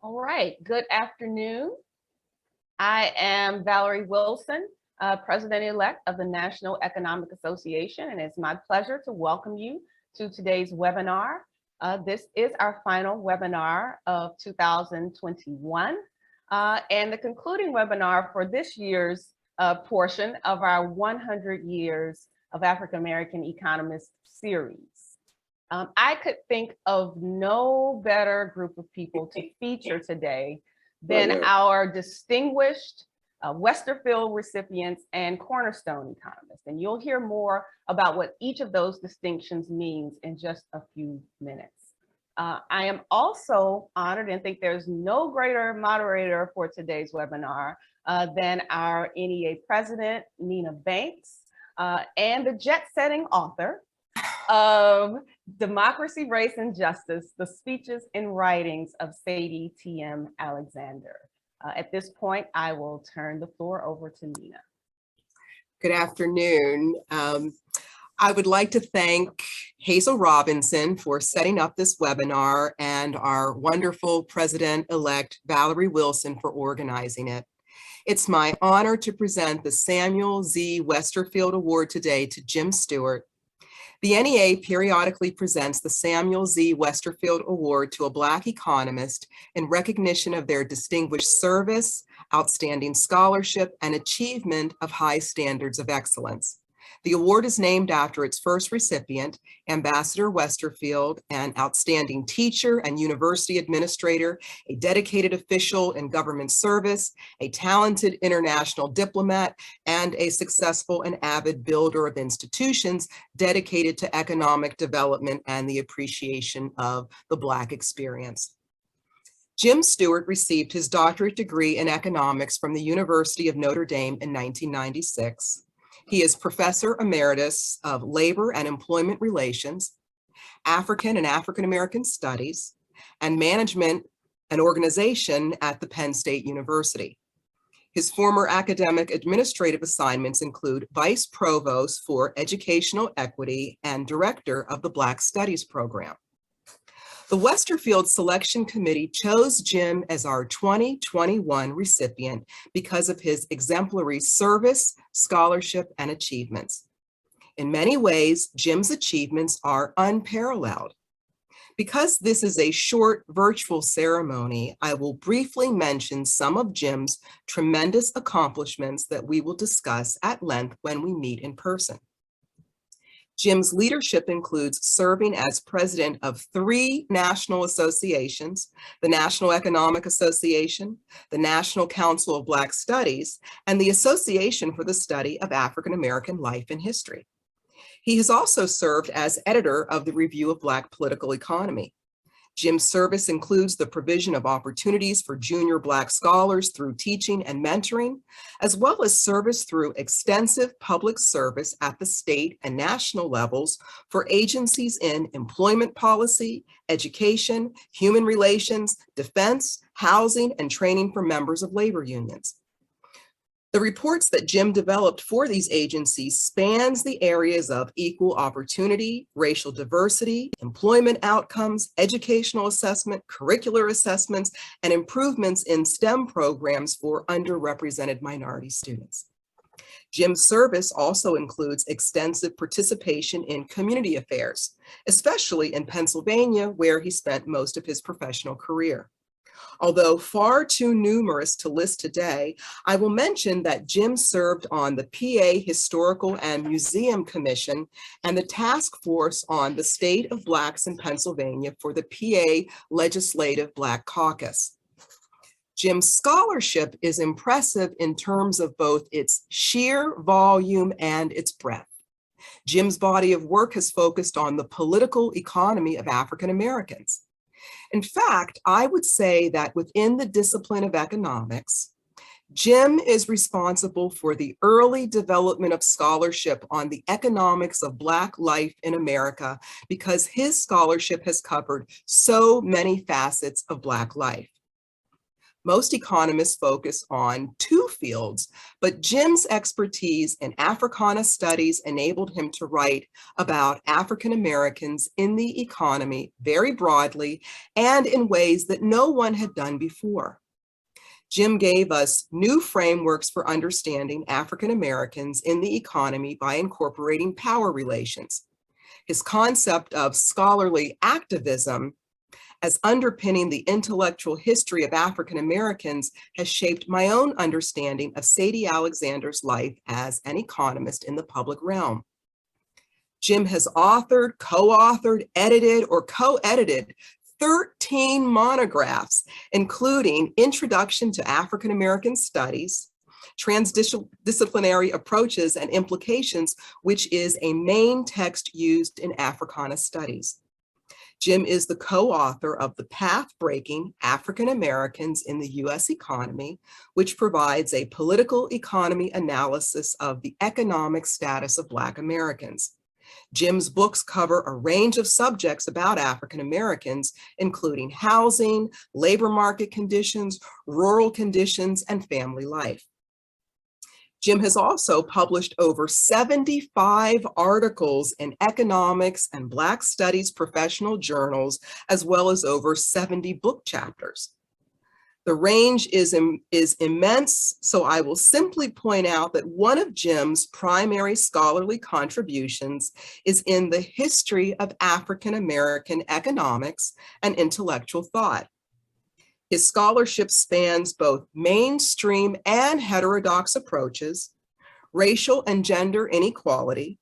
All right, good afternoon. I am Valerie Wilson, President-elect of the National Economic Association, and it's my pleasure to welcome you to today's webinar. This is our final webinar of 2021, and the concluding webinar for this year's portion of our 100 Years of African American Economists series. I could think of no better group of people to feature today than our distinguished Westerfield recipients and Cornerstone Economists. And you'll hear more about what each of those distinctions means in just a few minutes. I am also honored and think there's no greater moderator for today's webinar than our NEA president, Nina Banks, and the jet-setting author of Democracy, Race, and Justice, the Speeches and Writings of Sadie T.M. Alexander. At this point, I will turn the floor over to Nina. Good afternoon. I would like to thank Hazel Robinson for setting up this webinar and our wonderful President-elect Valerie Wilson for organizing it. It's my honor to present the Samuel Z. Westerfield Award today to Jim Stewart. The NEA periodically presents the Samuel Z. Westerfield Award to a Black economist in recognition of their distinguished service, outstanding scholarship, and achievement of high standards of excellence. The award is named after its first recipient, Ambassador Westerfield, an outstanding teacher and university administrator, a dedicated official in government service, a talented international diplomat, and a successful and avid builder of institutions dedicated to economic development and the appreciation of the Black experience. Jim Stewart received his doctorate degree in economics from the University of Notre Dame in 1996. He is Professor Emeritus of Labor and Employment Relations, African and African American Studies, and Management and Organization at the Penn State University. His former academic administrative assignments include Vice Provost for Educational Equity and Director of the Black Studies Program. The Westerfield Selection Committee chose Jim as our 2021 recipient because of his exemplary service, scholarship, and achievements. In many ways, Jim's achievements are unparalleled. Because this is a short virtual ceremony, I will briefly mention some of Jim's tremendous accomplishments that we will discuss at length when we meet in person. Jim's leadership includes serving as president of 3 national associations, the National Economic Association, the National Council of Black Studies, and the Association for the Study of African American Life and History. He has also served as editor of the Review of Black Political Economy. Jim's service includes the provision of opportunities for junior Black scholars through teaching and mentoring, as well as service through extensive public service at the state and national levels for agencies in employment policy, education, human relations, defense, housing, and training for members of labor unions. The reports that Jim developed for these agencies spans the areas of equal opportunity, racial diversity, employment outcomes, educational assessment, curricular assessments, and improvements in STEM programs for underrepresented minority students. Jim's service also includes extensive participation in community affairs, especially in Pennsylvania, where he spent most of his professional career. Although far too numerous to list today, I will mention that Jim served on the PA Historical and Museum Commission and the task force on the state of Blacks in Pennsylvania for the PA Legislative Black Caucus. Jim's scholarship is impressive in terms of both its sheer volume and its breadth. Jim's body of work has focused on the political economy of African Americans. In fact, I would say that within the discipline of economics, Jim is responsible for the early development of scholarship on the economics of Black life in America because his scholarship has covered so many facets of Black life. Most economists focus on two fields, but Jim's expertise in Africana studies enabled him to write about African Americans in the economy very broadly and in ways that no one had done before. Jim gave us new frameworks for understanding African Americans in the economy by incorporating power relations. His concept of scholarly activism as underpinning the intellectual history of African Americans has shaped my own understanding of Sadie Alexander's life as an economist in the public realm. Jim has authored, co-authored, edited, or co-edited 13 monographs, including Introduction to African American Studies, Transdisciplinary Approaches and Implications, which is a main text used in Africana studies. Jim is the co-author of The Path-Breaking African Americans in the U.S. Economy, which provides a political economy analysis of the economic status of Black Americans. Jim's books cover a range of subjects about African Americans, including housing, labor market conditions, rural conditions, and family life. Jim has also published over 75 articles in economics and Black studies professional journals, as well as over 70 book chapters. The range is immense, so I will simply point out that one of Jim's primary scholarly contributions is in the history of African American economics and intellectual thought. His scholarship spans both mainstream and heterodox approaches, racial and gender inequality,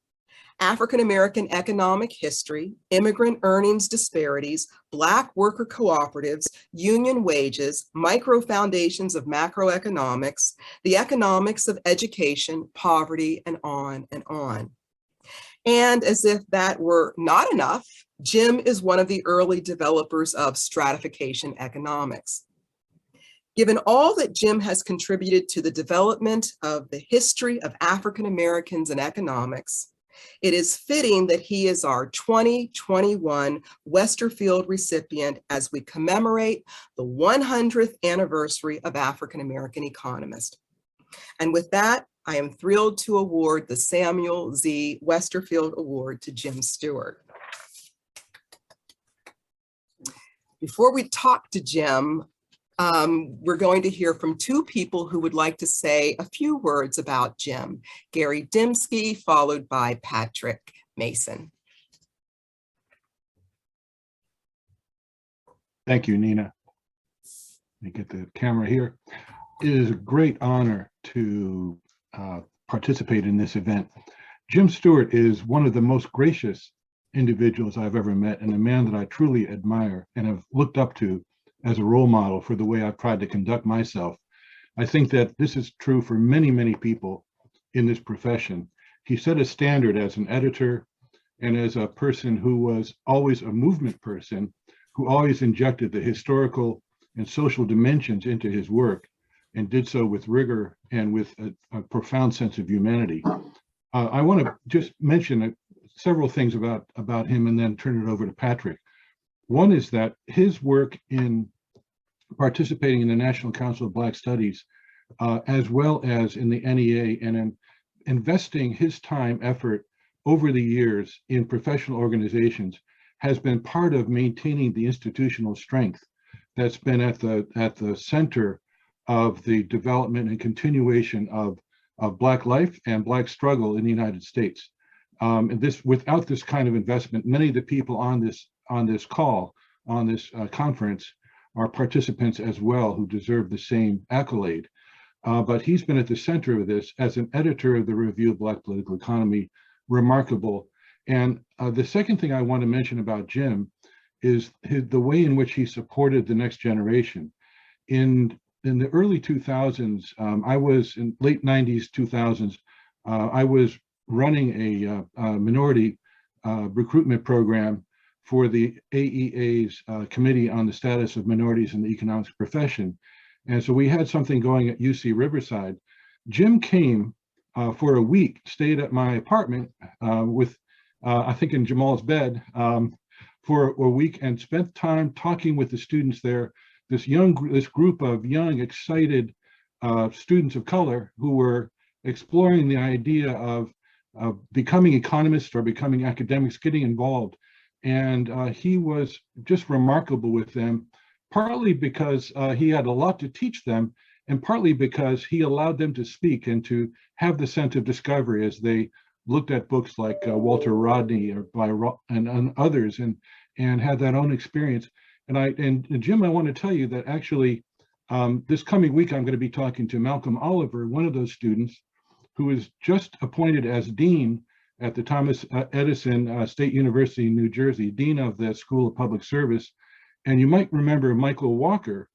African American economic history, immigrant earnings disparities, Black worker cooperatives, union wages, micro foundations of macroeconomics, the economics of education, poverty, and on and on. And as if that were not enough, Jim is one of the early developers of stratification economics. Given all that Jim has contributed to the development of the history of African Americans in economics, it is fitting that he is our 2021 Westerfield recipient as we commemorate the 100th anniversary of African American Economist. And with that, I am thrilled to award the Samuel Z. Westerfield Award to Jim Stewart. Before we talk to Jim, we're going to hear from two people who would like to say a few words about Jim. Gary Dimsky, followed by Patrick Mason. Thank you, Nina. Let me get the camera here. It is a great honor to participate in this event. Jim Stewart is one of the most gracious individuals I've ever met, and a man that I truly admire and have looked up to as a role model for the way I've tried to conduct myself. I think that this is true for many, many people in this profession. He set a standard as an editor and as a person who was always a movement person, who always injected the historical and social dimensions into his work and did so with rigor and with a profound sense of humanity. I want to just mention several things about him and then turn it over to Patrick. One is that his work in participating in the National Council of Black Studies, as well as in the NEA, and in investing his time, effort over the years in professional organizations, has been part of maintaining the institutional strength that's been at the center of the development and continuation of Black life and Black struggle in the United States. And without this kind of investment, many of the people on this call, on this conference, are participants as well who deserve the same accolade. But he's been at the center of this as an editor of the Review of Black Political Economy, remarkable. And the second thing I want to mention about Jim is the way in which he supported the next generation. In the early 2000s, I was in late 90s, 2000s, I was running a minority recruitment program for the AEA's Committee on the Status of Minorities in the Economics Profession. And so we had something going at UC Riverside. Jim came for a week, stayed at my apartment with, I think in Jamal's bed, for a week, and spent time talking with the students there. this group of young, excited students of color who were exploring the idea of becoming economists or becoming academics, getting involved. And he was just remarkable with them, partly because he had a lot to teach them, and partly because he allowed them to speak and to have the sense of discovery as they looked at books like Walter Rodney or and others, and had that own experience. And Jim, I want to tell you that actually this coming week I'm going to be talking to Malcolm Oliver, one of those students who was just appointed as dean at the Thomas Edison State University in New Jersey, dean of the School of Public Service. And you might remember Michael Walker,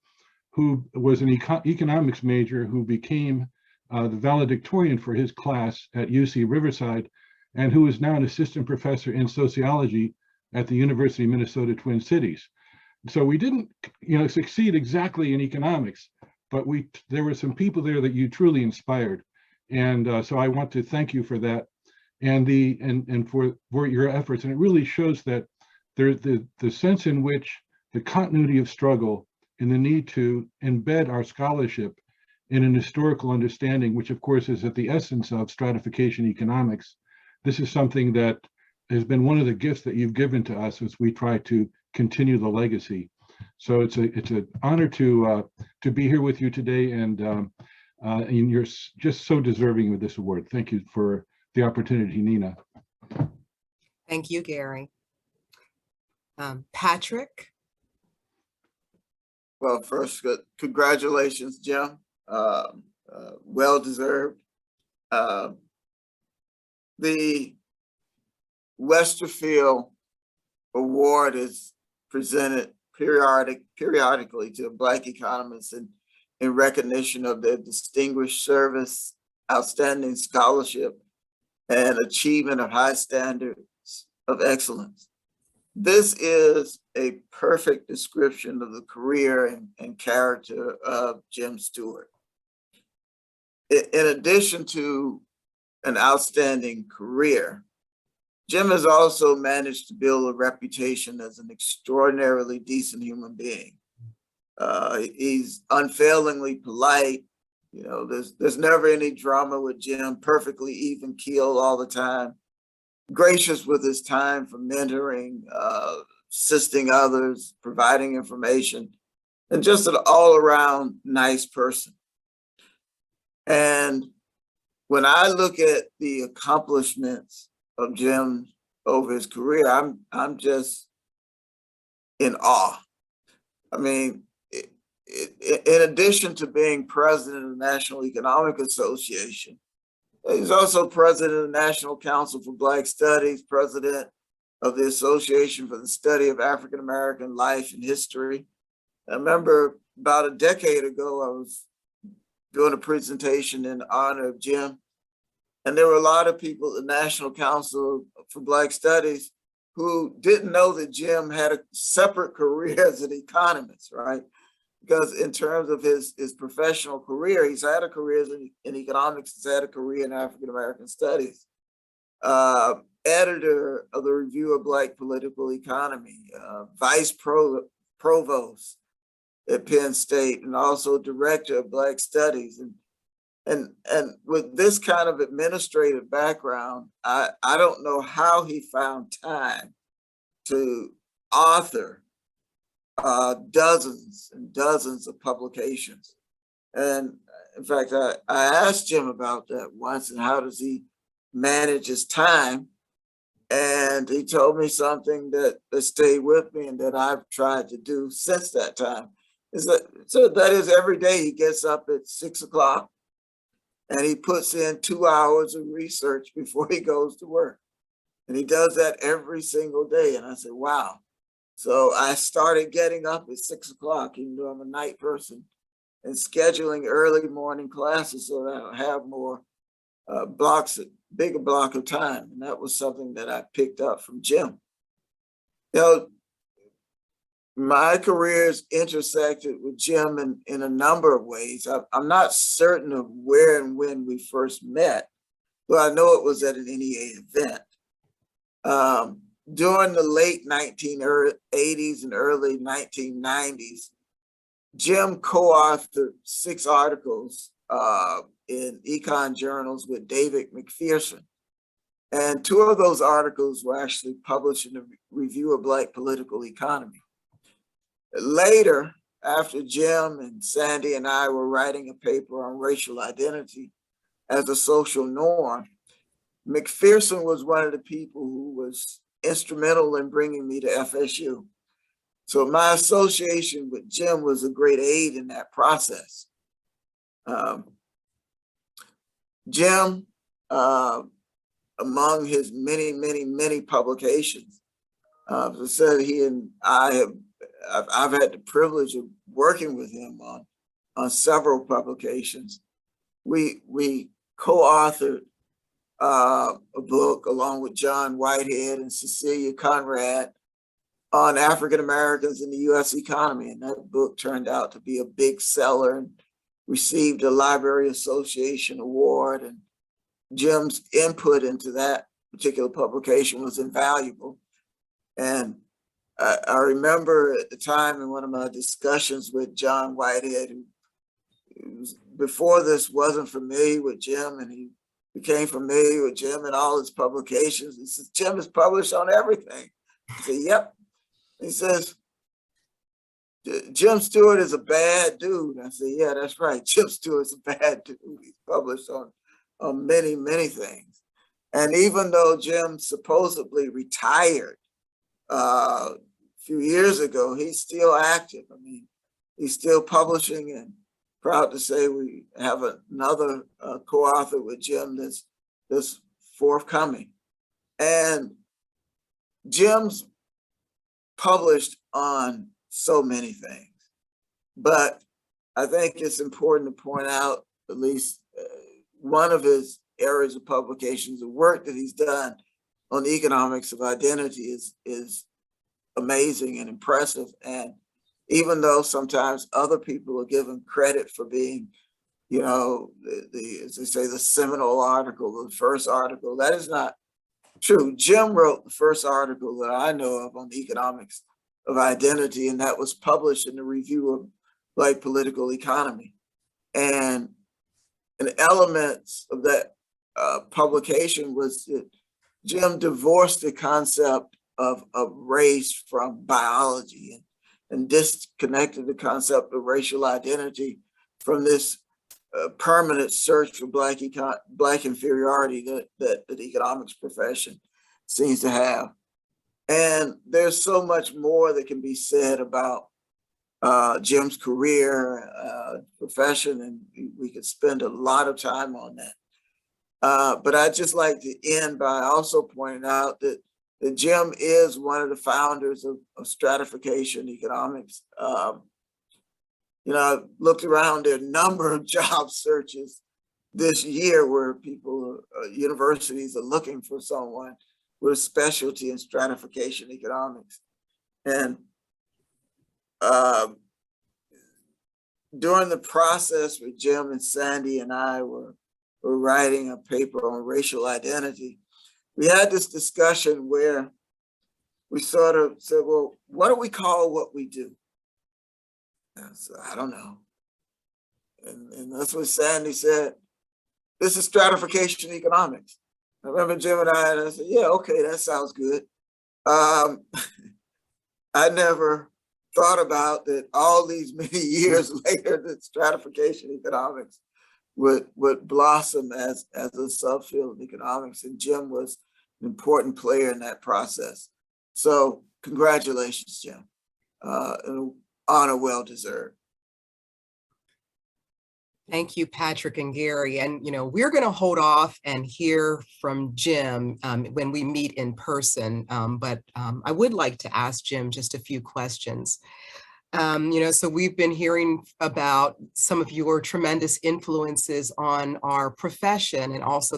who was an economics major who became the valedictorian for his class at UC Riverside, and who is now an assistant professor in sociology at the University of Minnesota Twin Cities. So we didn't, succeed exactly in economics, but there were some people there that you truly inspired, and so I want to thank you for that, and for your efforts. And it really shows that there's the sense in which the continuity of struggle and the need to embed our scholarship in an historical understanding, which of course is at the essence of stratification economics. This is something that has been one of the gifts that you've given to us as we try to continue the legacy. So it's an honor to be here with you today, and you're just so deserving of this award. Thank you for the opportunity, Nina. Thank you, Gary. Patrick. Well, first, congratulations, Jim. Well deserved. The Westerfield Award is presented periodically to Black economists in recognition of their distinguished service, outstanding scholarship, and achievement of high standards of excellence. This is a perfect description of the career and character of Jim Stewart. In addition to an outstanding career, Jim has also managed to build a reputation as an extraordinarily decent human being. He's unfailingly polite. There's never any drama with Jim, perfectly even keel all the time, gracious with his time for mentoring, assisting others, providing information, and just an all-around nice person. And when I look at the accomplishments of Jim over his career, I'm just in awe. I mean, in addition to being president of the National Economic Association, he's also president of the National Council for Black Studies, president of the Association for the Study of African American Life and History. I remember about a decade ago, I was doing a presentation in honor of Jim, and there were a lot of people at the National Council for Black Studies who didn't know that Jim had a separate career as an economist, right? Because in terms of his professional career, he's had a career in economics, he's had a career in African American studies, editor of the Review of Black Political Economy, vice provost at Penn State, and also director of Black Studies. And with this kind of administrative background, I don't know how he found time to author dozens and dozens of publications. And in fact, I asked Jim about that once, and how does he manage his time? And he told me something that stayed with me and that I've tried to do since that time. So that is every day he gets up at 6 o'clock and he puts in 2 hours of research before he goes to work. And he does that every single day. And I said, wow. So I started getting up at 6 o'clock, even though I'm a night person, and scheduling early morning classes so that I'll have more bigger block of time. And that was something that I picked up from Jim. My careers intersected with Jim in a number of ways. I'm not certain of where and when we first met, but I know it was at an NEA event. During the late 1980s and early 1990s, Jim co-authored 6 articles in econ journals with David McPherson. And 2 of those articles were actually published in the Review of Black Political Economy. Later, after Jim and Sandy and I were writing a paper on racial identity as a social norm, McPherson was one of the people who was instrumental in bringing me to FSU. So my association with Jim was a great aid in that process. Jim, among his many publications, as I said, he and I've had the privilege of working with him on several publications. We co-authored a book along with John Whitehead and Cecilia Conrad on African Americans in the US economy. And that book turned out to be a big seller and received a Library Association award. And Jim's input into that particular publication was invaluable. And I remember at the time in one of my discussions with John Whitehead, who before this wasn't familiar with Jim, and he became familiar with Jim and all his publications. He says, Jim is published on everything. I said, yep. He says, Jim Stewart is a bad dude. I said, yeah, that's right. Jim Stewart's a bad dude. He's published on many things. And even though Jim supposedly retired a few years ago, he's still active. I mean, he's still publishing, and proud to say we have another co-author with Jim that's forthcoming. And Jim's published on so many things, but I think it's important to point out at least one of his areas of publications, the work that he's done on the economics of identity is amazing and impressive. And even though sometimes other people are given credit for being, you know, as they say, the seminal article, the first article, that is not true. Jim wrote the first article that I know of on the economics of identity, and that was published in the Review of Black Political Economy. And an element of that publication was that Jim divorced the concept of race from biology and disconnected the concept of racial identity from this permanent search for Black inferiority that the economics profession seems to have. And there's so much more that can be said about Jim's career, profession, and we could spend a lot of time on that. But I'd just like to end by also pointing out that Jim is one of the founders of stratification economics. You know, I've looked around, there are a number of job searches this year where people, universities are looking for someone with a specialty in stratification economics. And during the process with Jim and Sandy and I were writing a paper on racial identity, we had this discussion where we sort of said, well, what do we call what we do? And I said, I don't know. And that's what Sandy said. This is stratification economics. I remember Jim and I said, yeah, okay, that sounds good. I never thought about that all these many years later that stratification economics would blossom as a subfield of economics, and Jim was an important player in that process. So congratulations, Jim. An honor well deserved. Thank you, Patrick and Gary. And, you know, we're going to hold off and hear from Jim when we meet in person. But I would like to ask Jim just a few questions. You know, so we've been hearing about some of your tremendous influences on our profession and also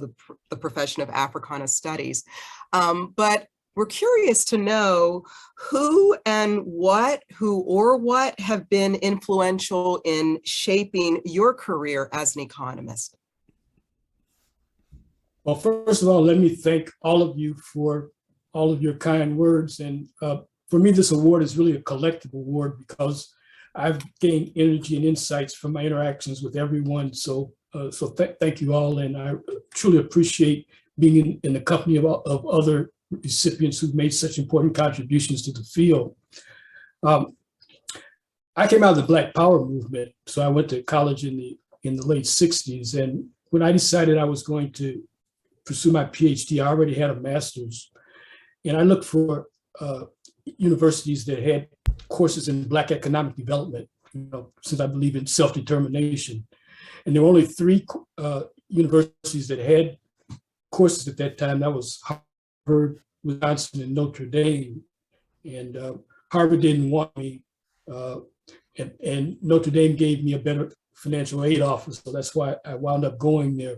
the profession of Africana Studies. But we're curious to know who or what have been influential in shaping your career as an economist. Well, first of all, let me thank all of you for all of your kind words. And for me, this award is really a collective award because I've gained energy and insights from my interactions with everyone. So thank you all. And I truly appreciate being in the company of other recipients who've made such important contributions to the field. I came out of the Black Power movement. So I went to college in the late 60s. And when I decided I was going to pursue my PhD, I already had a master's. And I looked for universities that had courses in Black economic development, since I believe in self-determination. And there were only 3 universities that had courses at that time. That was Harvard, Wisconsin, and Notre Dame. And Harvard didn't want me, and Notre Dame gave me a better financial aid offer, so that's why I wound up going there.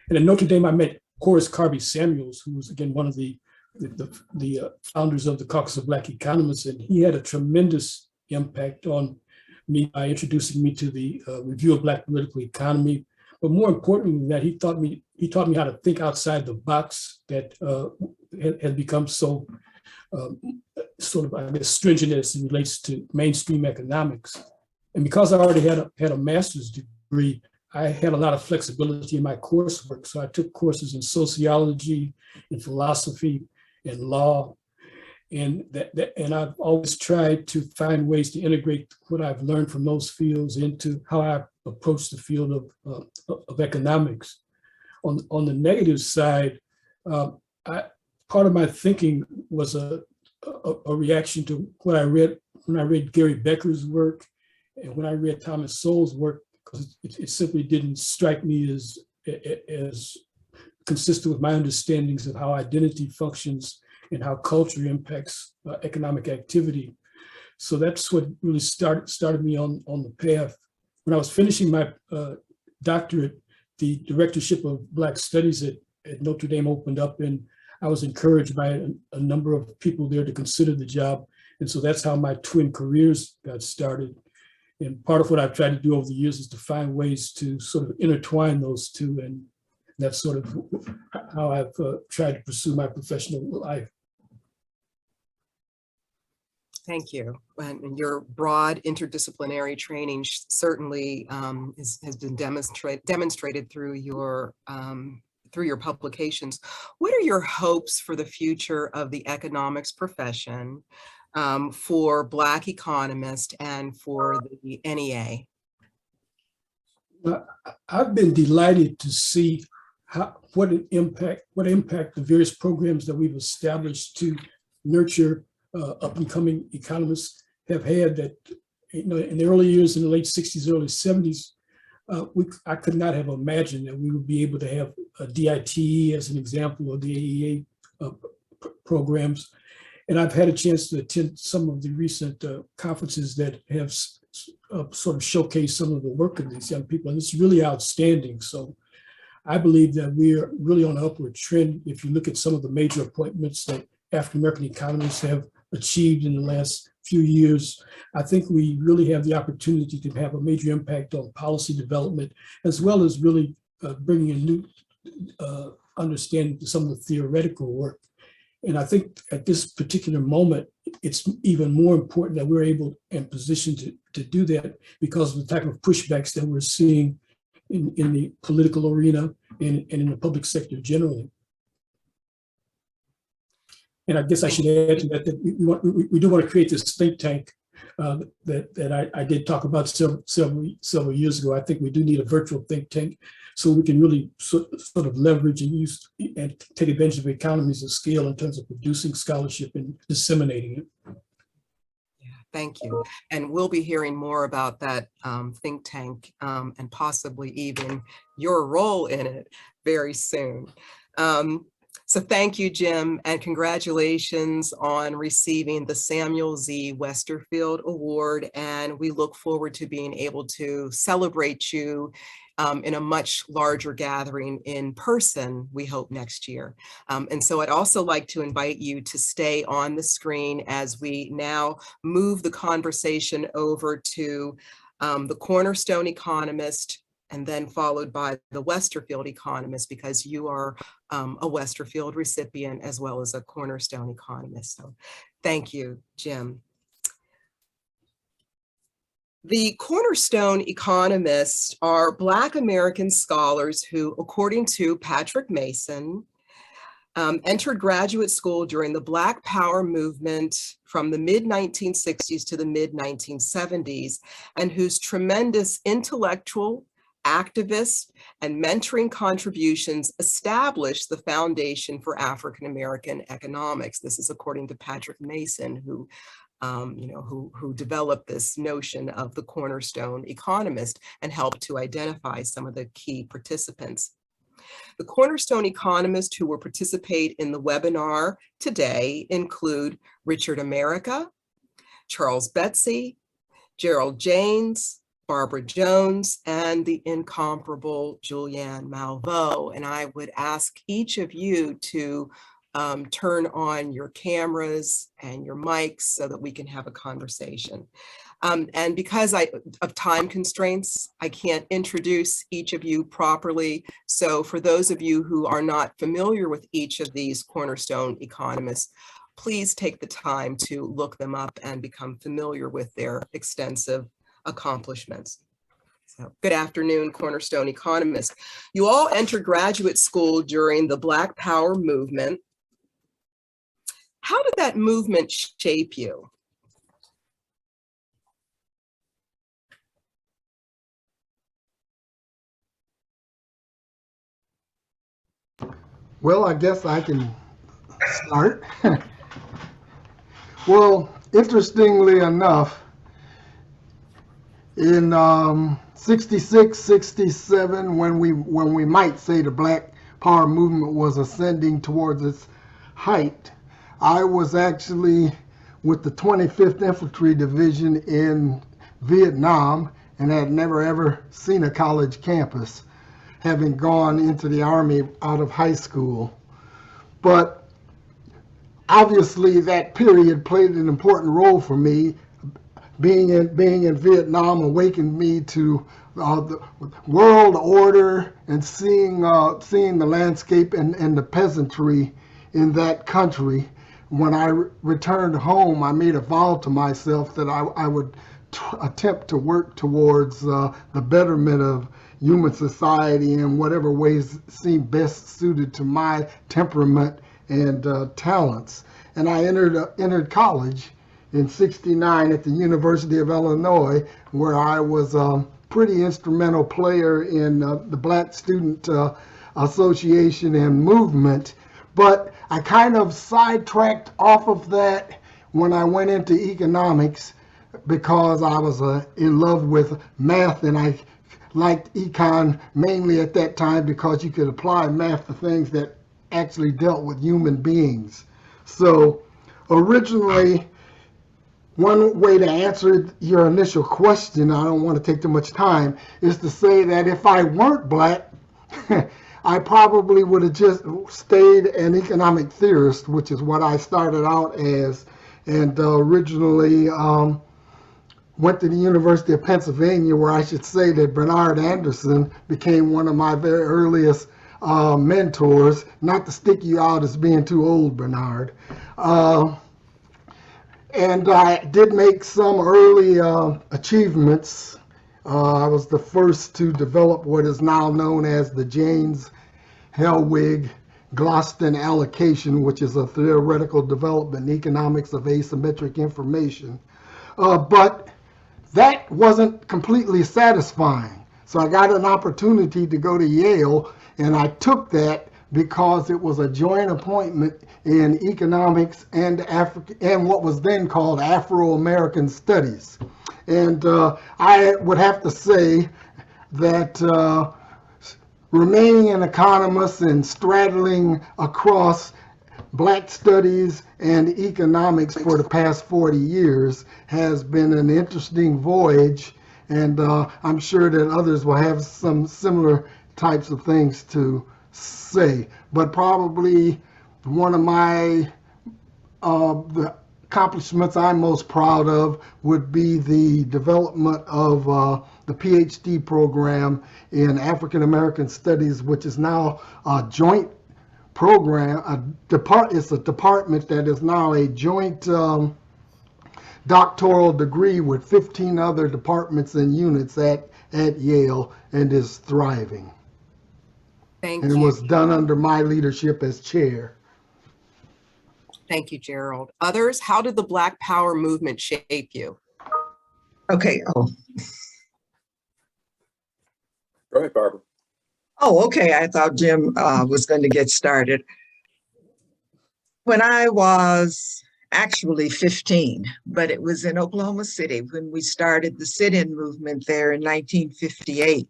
And at Notre Dame, I met Horace Carby Samuels, who was, again, one of the founders of the Caucus of Black Economists, and he had a tremendous impact on me by introducing me to the Review of Black Political Economy. But more importantly than that, he taught me how to think outside the box that had become so sort of, I guess, stringent as it relates to mainstream economics. And because I already had a master's degree, I had a lot of flexibility in my coursework. So I took courses in sociology, in philosophy, and law. And I've always tried to find ways to integrate what I've learned from those fields into how I approach the field of economics. On the negative side, part of my thinking was a reaction to what I read when I read Gary Becker's work and when I read Thomas Sowell's work, because it simply didn't strike me as consistent with my understandings of how identity functions and how culture impacts economic activity. So that's what really started me on the path. When I was finishing my doctorate, the directorship of Black Studies at Notre Dame opened up, and I was encouraged by a number of people there to consider the job. And so that's how my twin careers got started. And part of what I've tried to do over the years is to find ways to sort of intertwine those two. And that's sort of how I've tried to pursue my professional life. Thank you. And your broad interdisciplinary training certainly has been demonstrated through your publications. What are your hopes for the future of the economics profession for Black economists and for the NEA? I've been delighted to see what impact the various programs that we've established to nurture up-and-coming economists have had. That, in the early years, in the late 60s, early 70s, I could not have imagined that we would be able to have a DITE as an example of the AEA programs. And I've had a chance to attend some of the recent conferences that have sort of showcased some of the work of these young people, and it's really outstanding. So I believe that we're really on an upward trend. If you look at some of the major appointments that African-American economists have achieved in the last few years, I think we really have the opportunity to have a major impact on policy development, as well as really bringing a new understanding to some of the theoretical work. And I think at this particular moment, it's even more important that we're able and positioned to do that because of the type of pushbacks that we're seeing in the political arena and in the public sector generally. And I guess I should add to that we do want to create this think tank that I did talk about several years ago. I think we do need a virtual think tank so we can really sort of leverage and use and take advantage of economies of scale in terms of producing scholarship and disseminating it. Yeah, thank you. And we'll be hearing more about that think tank and possibly even your role in it very soon. So thank you, Jim, and congratulations on receiving the Samuel Z. Westerfield Award. And we look forward to being able to celebrate you in a much larger gathering in person, we hope next year. And so I'd also like to invite you to stay on the screen as we now move the conversation over to the Cornerstone Economist, and then followed by the Westerfield Economist, because you are a Westerfield recipient as well as a Cornerstone Economist. So thank you, Jim. The Cornerstone Economists are Black American scholars who, according to Patrick Mason, entered graduate school during the Black Power movement from the mid-1960s to the mid-1970s, and whose tremendous intellectual, activist, and mentoring contributions established the foundation for African American economics. This is according to Patrick Mason, who developed this notion of the Cornerstone Economist and helped to identify some of the key participants. The Cornerstone Economists who will participate in the webinar today include Richard America, Charles Betsy, Gerald Janes, Barbara Jones, and the incomparable Julianne Malveaux. And I would ask each of you to turn on your cameras and your mics so that we can have a conversation. And because of time constraints, I can't introduce each of you properly. So for those of you who are not familiar with each of these Cornerstone Economists, please take the time to look them up and become familiar with their extensive accomplishments. So, good afternoon, Cornerstone Economists. You all entered graduate school during the Black Power movement. How did that movement shape you? Well, I guess I can start. Well, interestingly enough, in 66, 67, when we might say the Black Power movement was ascending towards its height, I was actually with the 25th Infantry Division in Vietnam and had never ever seen a college campus, having gone into the Army out of high school. But obviously that period played an important role for me. Being in Vietnam awakened me to the world order and seeing the landscape and the peasantry in that country. When I returned home, I made a vow to myself that I would attempt to work towards the betterment of human society in whatever ways seemed best suited to my temperament and talents. And I entered college in '69 at the University of Illinois, where I was a pretty instrumental player in the Black Student Association and movement. But I kind of sidetracked off of that when I went into economics because I was in love with math, and I liked econ mainly at that time because you could apply math to things that actually dealt with human beings. So originally, one way to answer your initial question, I don't want to take too much time, is to say that if I weren't Black, I probably would have just stayed an economic theorist, which is what I started out as, and originally went to the University of Pennsylvania, where I should say that Bernard Anderson became one of my very earliest mentors, not to stick you out as being too old, Bernard. And I did make some early achievements. I was the first to develop what is now known as the James-Hellwig-Gloston allocation, which is a theoretical development in economics of asymmetric information. But that wasn't completely satisfying. So I got an opportunity to go to Yale, and I took that because it was a joint appointment in economics and what was then called Afro-American Studies. And I would have to say that remaining an economist and straddling across Black studies and economics for the past 40 years has been an interesting voyage, and I'm sure that others will have some similar types of things to say. But probably one of my the accomplishments I'm most proud of would be the development of the PhD program in African American Studies, which is now a joint program. It's a department that is now a joint doctoral degree with 15 other departments and units at Yale, and is thriving. Thank And you. was done under my leadership as chair. Thank you, Gerald. Others, how did the Black Power movement shape you? Okay. Oh, Go ahead, Barbara. okay. I thought Jim was going to get started. When I was actually 15, but it was in Oklahoma City when we started the sit-in movement there in 1958,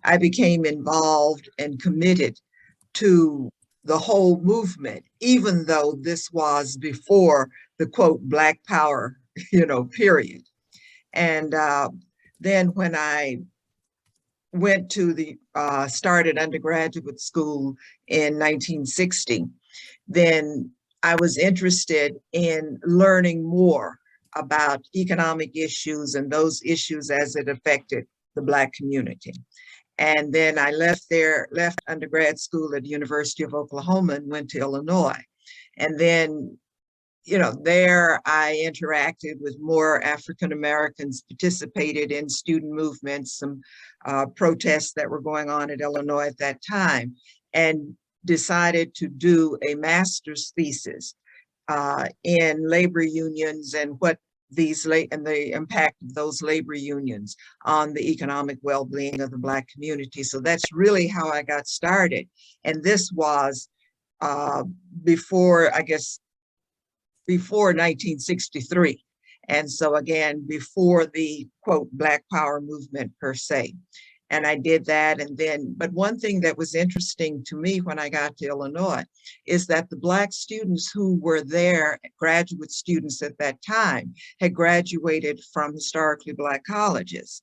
I became involved and committed to the whole movement, even though this was before the quote, Black Power, period. And then when I went to started undergraduate school in 1960, then I was interested in learning more about economic issues and those issues as it affected the Black community. And then I left undergrad school at the University of Oklahoma and went to Illinois. And then, there I interacted with more African Americans, participated in student movements, some protests that were going on at Illinois at that time, and decided to do a master's thesis in labor unions and what and the impact of those labor unions on the economic well-being of the Black community. So that's really how I got started. And this was before 1963. And so again, before the quote, Black Power movement per se. And I did that. But one thing that was interesting to me when I got to Illinois is that the Black students who were there, graduate students at that time, had graduated from historically Black colleges.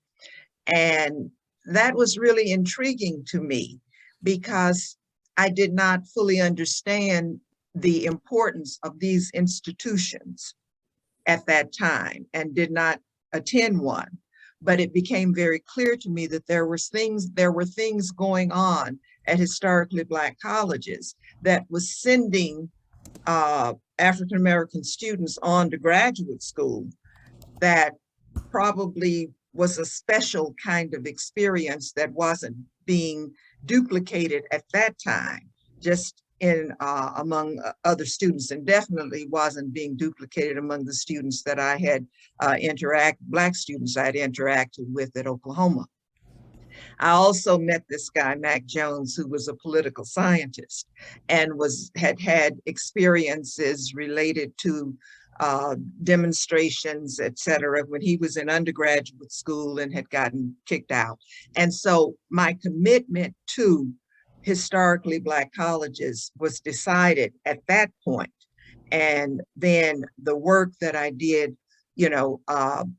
And that was really intriguing to me because I did not fully understand the importance of these institutions at that time and did not attend one. But it became very clear to me that there were things going on at historically Black colleges that was sending African American students on to graduate school that probably was a special kind of experience that wasn't being duplicated at that time, just among other students, and definitely wasn't being duplicated among the students that I had Black students I had interacted with at Oklahoma. I also met this guy, Mac Jones, who was a political scientist and had experiences related to demonstrations, et cetera, when he was in undergraduate school and had gotten kicked out. And so my commitment to historically Black colleges was decided at that point. And then the work that I did,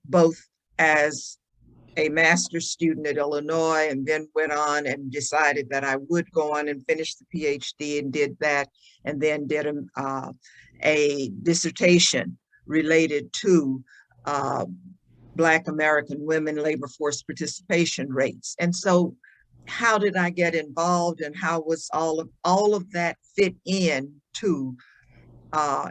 both as a master's student at Illinois and then went on and decided that I would go on and finish the PhD and did that, and then did a dissertation related to Black American women labor force participation rates. And so how did I get involved and how was all of that fit in to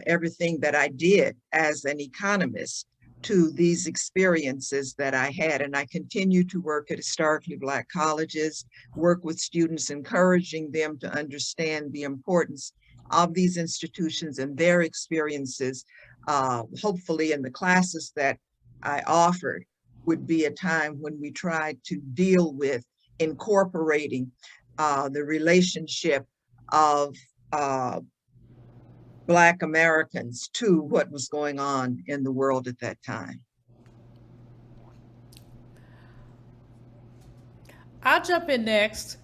everything that I did as an economist to these experiences that I had? And I continue to work at historically Black colleges, work with students, encouraging them to understand the importance of these institutions and their experiences. Hopefully in the classes that I offered would be a time when we tried to deal with incorporating the relationship of Black Americans to what was going on in the world at that time. I'll jump in next.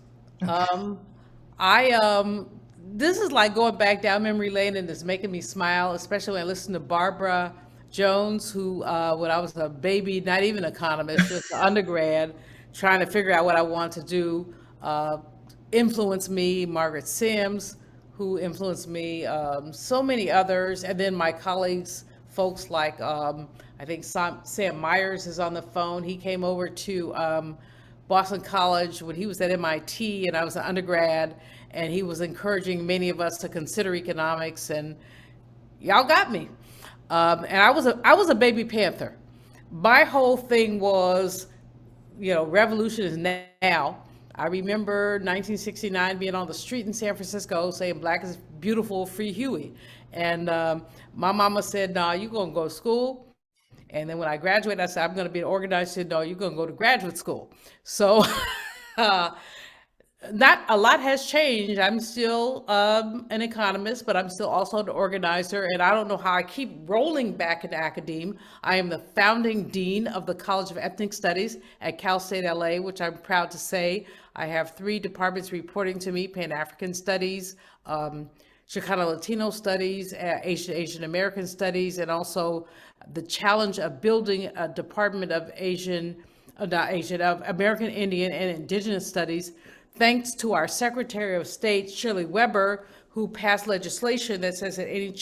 This is like going back down memory lane, and it's making me smile, especially when I listen to Barbara Jones, who when I was a baby, not even an economist, just an undergrad, trying to figure out what I want to do, influenced me. Margaret Sims, who influenced me, so many others, and then my colleagues, folks like I think Sam Myers is on the phone. He came over to Boston College when he was at MIT and I was an undergrad, and he was encouraging many of us to consider economics, and y'all got me. And I was a baby Panther. My whole thing was, revolution is now. I remember 1969 being on the street in San Francisco saying black is beautiful, free Huey. And my mama said, nah, you're going to go to school. And then when I graduated, I said, I'm going to be an organizer. She said, no, you're going to go to graduate school. So not a lot has changed. I'm still an economist, but I'm still also an organizer. And I don't know how I keep rolling back into academia. I am the founding dean of the College of Ethnic Studies at Cal State LA, which I'm proud to say. I have 3 departments reporting to me: Pan-African Studies, Chicano Latino Studies, Asian American Studies, and also the challenge of building a Department of American Indian and Indigenous Studies, thanks to our Secretary of State, Shirley Weber, who passed legislation that says that any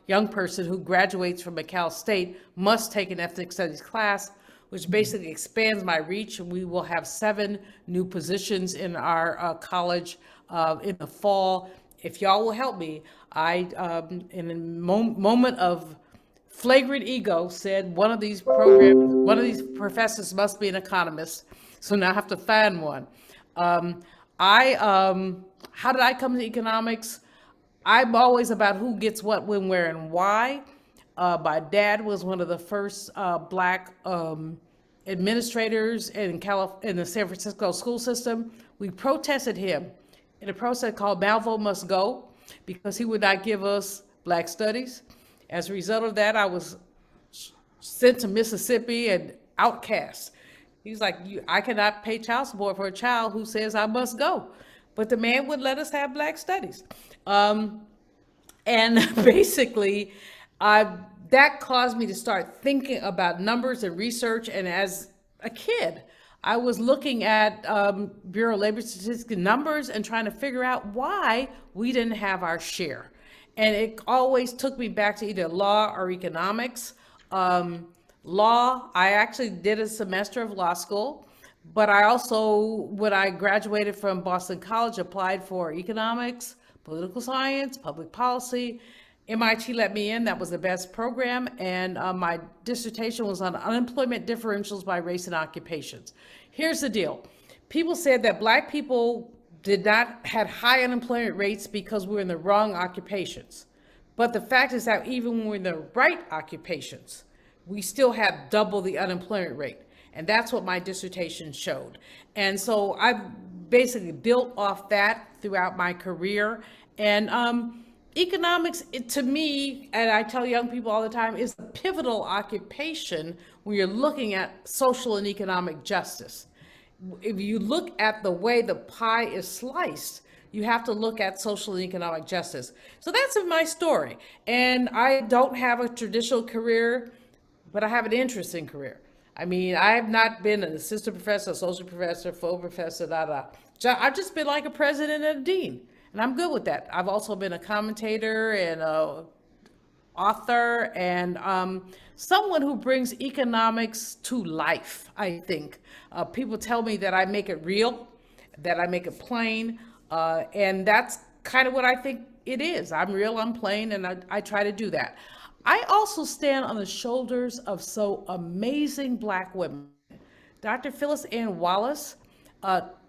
young person who graduates from a Cal State must take an ethnic studies class, which basically expands my reach. We will have 7 new positions in our college in the fall. If y'all will help me, I, in a moment of flagrant ego, said one of these professors must be an economist. So now I have to find one. How did I come to economics? I'm always about who gets what, when, where, and why. My dad was one of the first Black administrators in the San Francisco school system. We protested him in a protest called Malvo Must Go, because he would not give us Black studies. As a result of that, I was sent to Mississippi and outcast. He's like, I cannot pay child support for a child who says I must go. But the man would let us have Black studies. And basically, that caused me to start thinking about numbers and research. And as a kid, I was looking at Bureau of Labor Statistics numbers and trying to figure out why we didn't have our share. And it always took me back to either law or economics. Law, I actually did a semester of law school, but I also, when I graduated from Boston College, applied for economics, political science, public policy. MIT let me in. That was the best program. And my dissertation was on unemployment differentials by race and occupations. Here's the deal. People said that Black people had high unemployment rates because we were in the wrong occupations. But the fact is that even when we're in the right occupations, we still have double the unemployment rate. And that's what my dissertation showed. And so I basically built off that throughout my career. And economics, to me, and I tell young people all the time, is a pivotal occupation when you're looking at social and economic justice. If you look at the way the pie is sliced, you have to look at social and economic justice. So that's my story. And I don't have a traditional career, but I have an interesting career. I mean, I have not been an assistant professor, associate professor, full professor, I've just been like a president and a dean, and I'm good with that. I've also been a commentator and a author and someone who brings economics to life, I think. People tell me that I make it real, that I make it plain, and that's kind of what I think it is. I'm real, I'm plain, and I try to do that. I also stand on the shoulders of so amazing Black women. Dr. Phyllis Ann Wallace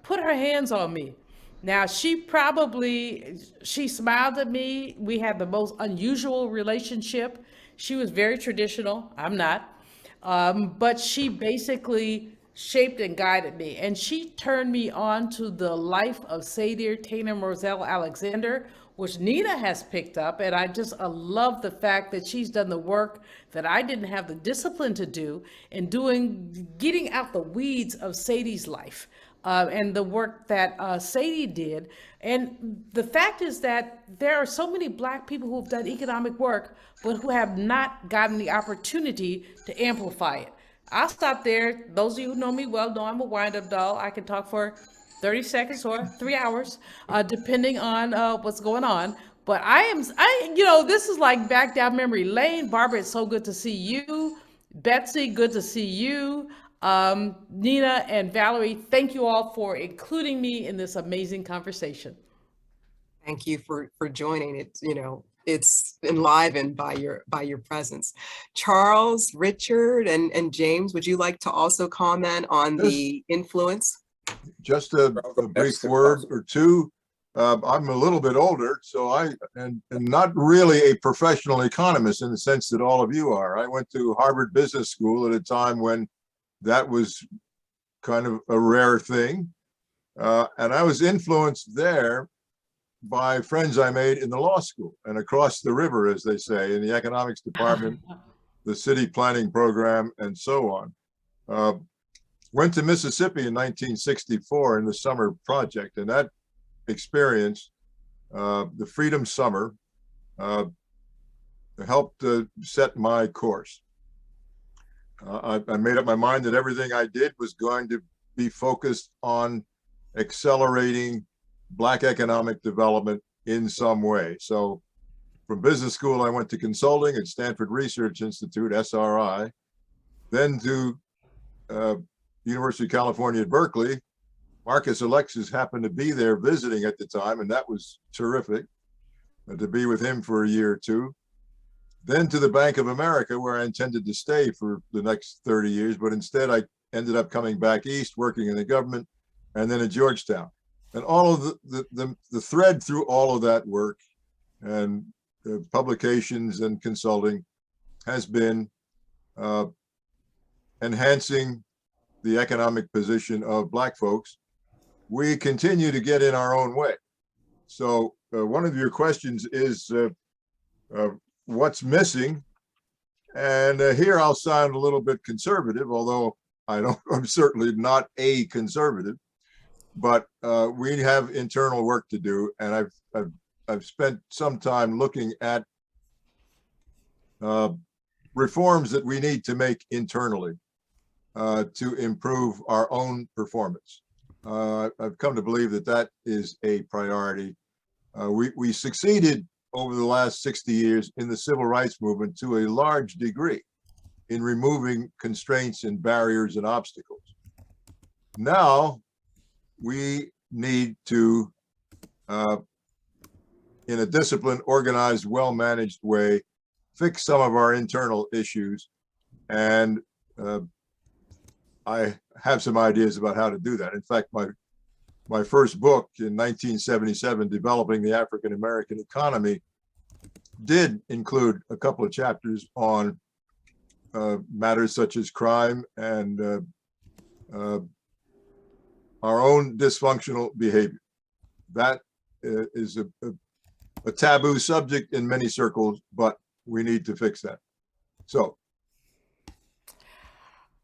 put her hands on me. Now, she smiled at me. We had the most unusual relationship. She was very traditional. I'm not. But she basically shaped and guided me. And she turned me on to the life of Sadir Taina Moselle Alexander, which Nina has picked up. And I love the fact that she's done the work that I didn't have the discipline to do in getting out the weeds of Sadie's life. And the work that Sadie did. And the fact is that there are so many Black people who have done economic work, but who have not gotten the opportunity to amplify it. I'll stop there. Those of you who know me well know I'm a wind-up doll. I can talk for 30 seconds or 3 hours, depending on what's going on. But this is like back down memory lane. Barbara, it's so good to see you. Betsy, good to see you. Nina and Valerie, thank you all for including me in this amazing conversation. Thank you for joining. It's, it's enlivened by your presence. Charles, Richard, and James, would you like to also comment on the influence? Just a brief word or two. I'm a little bit older, so and not really a professional economist in the sense that all of you are. I went to Harvard Business School at a time when that was kind of a rare thing. And I was influenced there by friends I made in the law school and across the river, as they say, in the economics department, the city planning program, and so on. Went to Mississippi in 1964 in the summer project, and that experience, the Freedom Summer, helped set my course. I made up my mind that everything I did was going to be focused on accelerating Black economic development in some way. So from business school, I went to consulting at Stanford Research Institute, SRI, then to University of California at Berkeley. Marcus Alexis happened to be there visiting at the time, and that was terrific to be with him for a year or two. Then to the Bank of America, where I intended to stay for the next 30 years, but instead I ended up coming back east, working in the government, and then at Georgetown. And all of the thread through all of that work and publications and consulting has been enhancing the economic position of Black folks. We continue to get in our own way. So one of your questions is what's missing? And here I'll sound a little bit conservative, although I'm certainly not a conservative. But we have internal work to do, and I've spent some time looking at reforms that we need to make internally to improve our own performance. I've come to believe that that is a priority. We succeeded over the last 60 years in the civil rights movement to a large degree in removing constraints and barriers and obstacles. Now, we need to, in a disciplined, organized, well-managed way, fix some of our internal issues. And I have some ideas about how to do that. In fact, my first book in 1977, Developing the African American Economy, did include a couple of chapters on matters such as crime and our own dysfunctional behavior. That is a taboo subject in many circles, but we need to fix that. So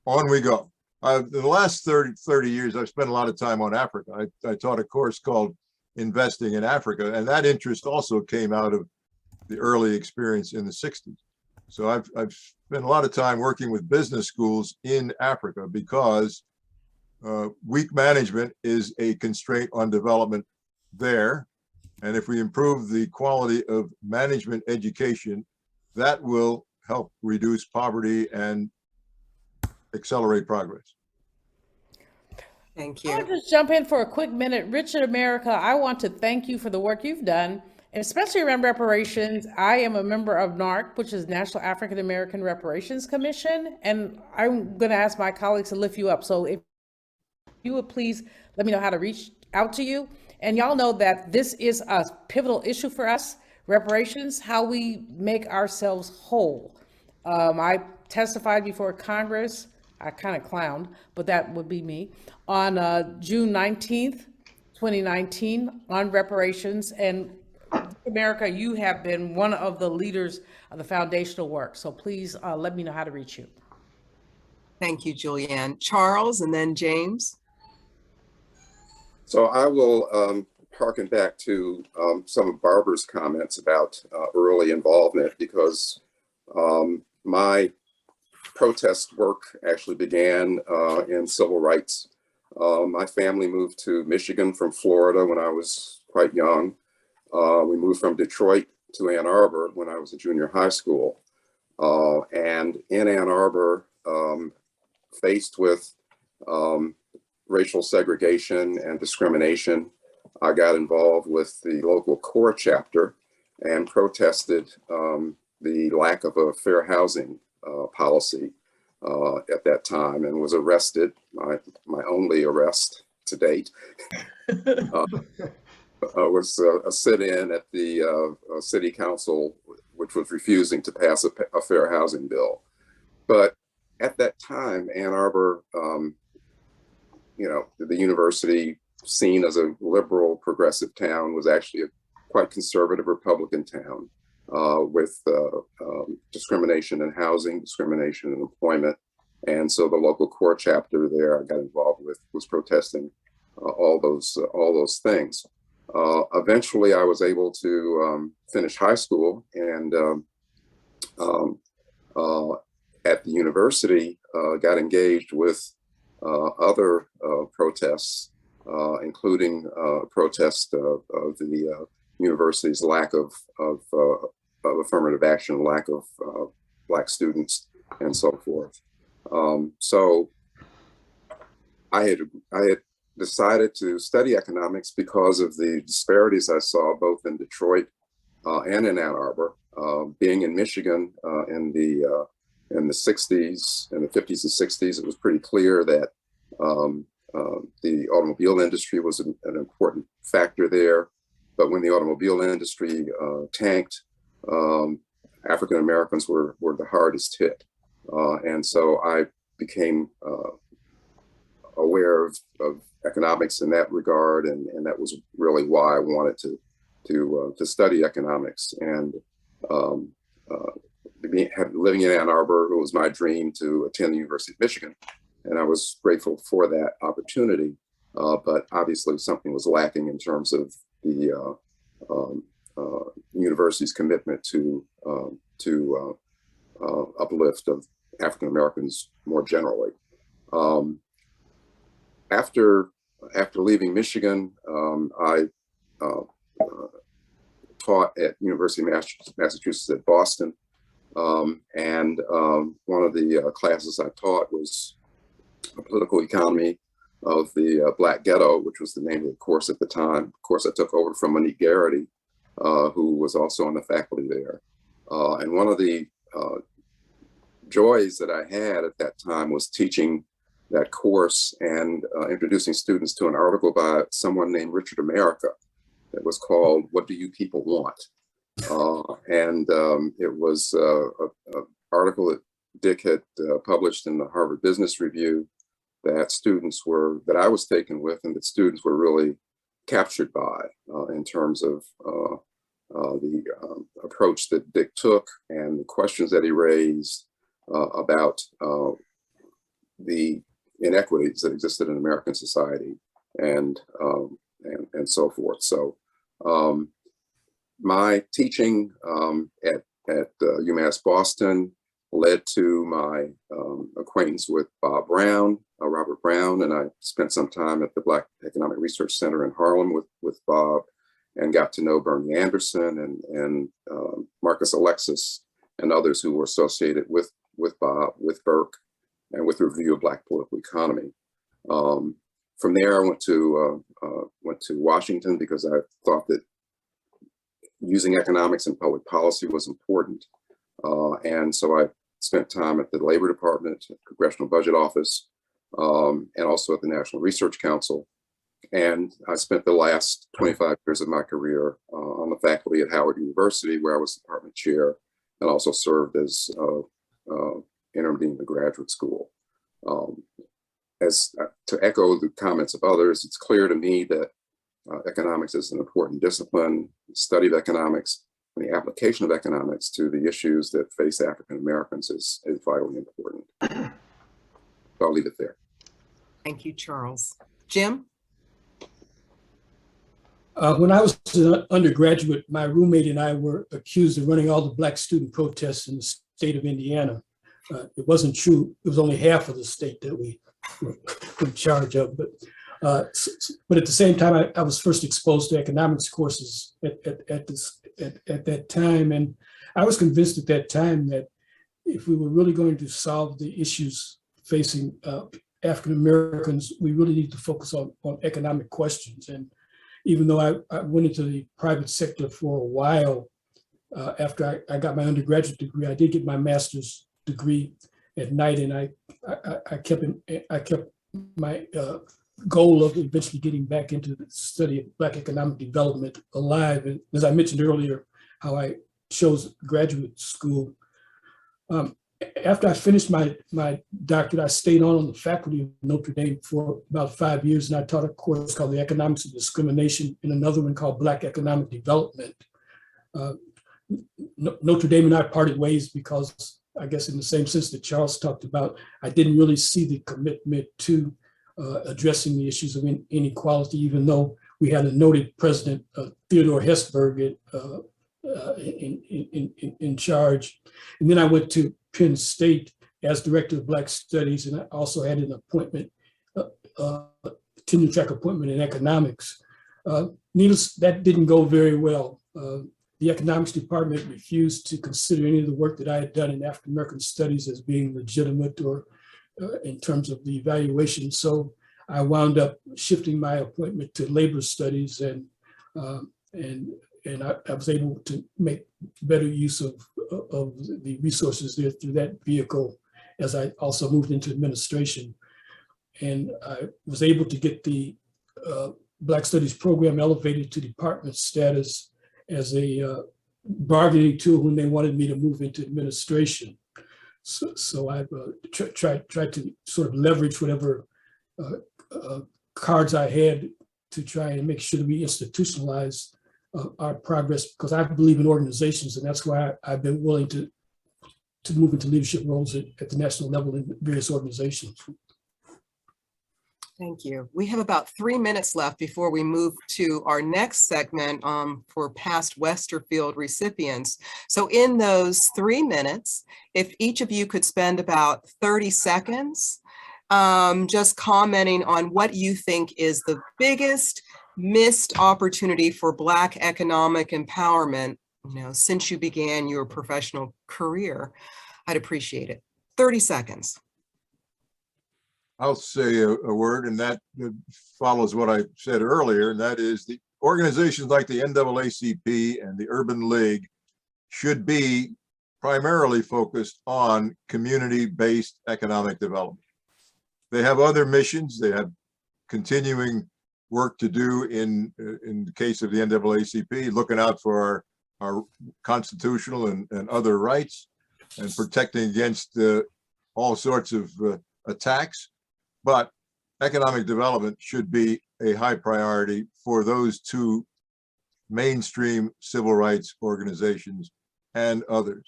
on we go. The last 30 years, I've spent a lot of time on Africa. I taught a course called Investing in Africa, and that interest also came out of the early experience in the 60s. So I've spent a lot of time working with business schools in Africa because weak management is a constraint on development there. And if we improve the quality of management education, that will help reduce poverty and accelerate progress. Thank I'll you. just jump in for a quick minute. Richard America, I want to thank you for the work you've done, and especially around reparations. I am a member of NARC, which is National African American Reparations Commission, and I'm going to ask my colleagues to lift you up. So if you would please let me know how to reach out to you. And y'all know that this is a pivotal issue for us, reparations, how we make ourselves whole. I testified before Congress, I kind of clowned, but that would be me, on June 19th, 2019 on reparations. And America, you have been one of the leaders of the foundational work. So please let me know how to reach you. Thank you, Julianne. Charles, and then James. So I will harken back to some of Barbara's comments about early involvement, because my protest work actually began in civil rights. My family moved to Michigan from Florida when I was quite young. We moved from Detroit to Ann Arbor when I was a junior high school. And in Ann Arbor, faced with racial segregation and discrimination, I got involved with the local CORE chapter, and protested the lack of a fair housing policy at that time, and was arrested, my only arrest to date. Was a sit-in at the city council, which was refusing to pass a fair housing bill. But at that time, Ann Arbor, the university, seen as a liberal progressive town, was actually a quite conservative Republican town with discrimination in housing, discrimination in employment. And so the local core chapter there I got involved with was protesting all those things. Eventually, I was able to finish high school, and at the university, got engaged with other protests, including protest of the university's lack of affirmative action, lack of Black students, and so forth. So I had decided to study economics because of the disparities I saw both in Detroit and in Ann Arbor. Being in Michigan in the 60s, in the 50s and 60s, it was pretty clear that the automobile industry was an important factor there. But when the automobile industry tanked, African Americans were the hardest hit. And so I became aware of economics in that regard, and that was really why I wanted to study economics. And living in Ann Arbor, it was my dream to attend the University of Michigan, and I was grateful for that opportunity. But obviously, something was lacking in terms of the university's commitment to uplift of African Americans more generally. After leaving Michigan, I taught at University of Massachusetts at Boston, and one of the classes I taught was a political economy of the Black Ghetto, which was the name of the course at the time. Of course, I took over from Monique Garrity, who was also on the faculty there. And one of the joys that I had at that time was teaching that course and introducing students to an article by someone named Richard America that was called "What Do You People Want?" And it was an article that Dick had published in the Harvard Business Review that I was taken with, and that students were really captured by in terms of the approach that Dick took and the questions that he raised about the inequities that existed in American society and so forth. So my teaching at UMass Boston led to my acquaintance with Robert Brown, and I spent some time at the Black Economic Research Center in Harlem with Bob, and got to know Bernie Anderson and Marcus Alexis and others who were associated with Bob, with Burke, and with the Review of Black Political Economy. From there, I went to Washington because I thought that using economics in public policy was important. And so I spent time at the Labor Department, Congressional Budget Office, and also at the National Research Council. And I spent the last 25 years of my career on the faculty at Howard University, where I was department chair, and also served as interim dean of the graduate school. To echo the comments of others, it's clear to me that economics is an important discipline. The study of economics and the application of economics to the issues that face African Americans is vitally important. So I'll leave it there. Thank you, Charles. Jim? When I was an undergraduate, my roommate and I were accused of running all the Black student protests in the state of Indiana. It wasn't true. It was only half of the state that we were in charge of. But at the same time, I was first exposed to economics courses at that time. And I was convinced at that time that if we were really going to solve the issues facing African Americans, we really need to focus on economic questions. And even though I went into the private sector for a while, after I got my undergraduate degree. I did get my master's degree at night, and I kept my goal of eventually getting back into the study of Black economic development alive. And as I mentioned earlier, how I chose graduate school. After I finished my doctorate, I stayed on the faculty of Notre Dame for about 5 years, and I taught a course called the Economics of Discrimination and another one called Black Economic Development. Notre Dame and I parted ways because, I guess in the same sense that Charles talked about, I didn't really see the commitment to addressing the issues of inequality, even though we had a noted president, Theodore Hesburgh, in charge. And then I went to Penn State as director of Black Studies, and I also had an appointment, tenure track appointment in economics. Needless, that didn't go very well. The economics department refused to consider any of the work that I had done in African American studies as being legitimate or in terms of the evaluation. So I wound up shifting my appointment to labor studies, and I was able to make better use of the resources there through that vehicle as I also moved into administration. And I was able to get the Black Studies program elevated to department status as a bargaining tool when they wanted me to move into administration. So I've tried to sort of leverage whatever cards I had to try and make sure that we institutionalize our progress, because I believe in organizations, and that's why I've been willing to move into leadership roles at the national level in various organizations. Thank you. We have about 3 minutes left before we move to our next segment for past Westerfield recipients. So in those 3 minutes, if each of you could spend about 30 seconds just commenting on what you think is the biggest missed opportunity for Black economic empowerment, since you began your professional career, I'd appreciate it. 30 seconds. I'll say a word, and that follows what I said earlier, and that is the organizations like the NAACP and the Urban League should be primarily focused on community-based economic development. They have other missions. They have continuing work to do in the case of the NAACP, looking out for our constitutional and other rights and protecting against all sorts of attacks. But economic development should be a high priority for those two mainstream civil rights organizations and others.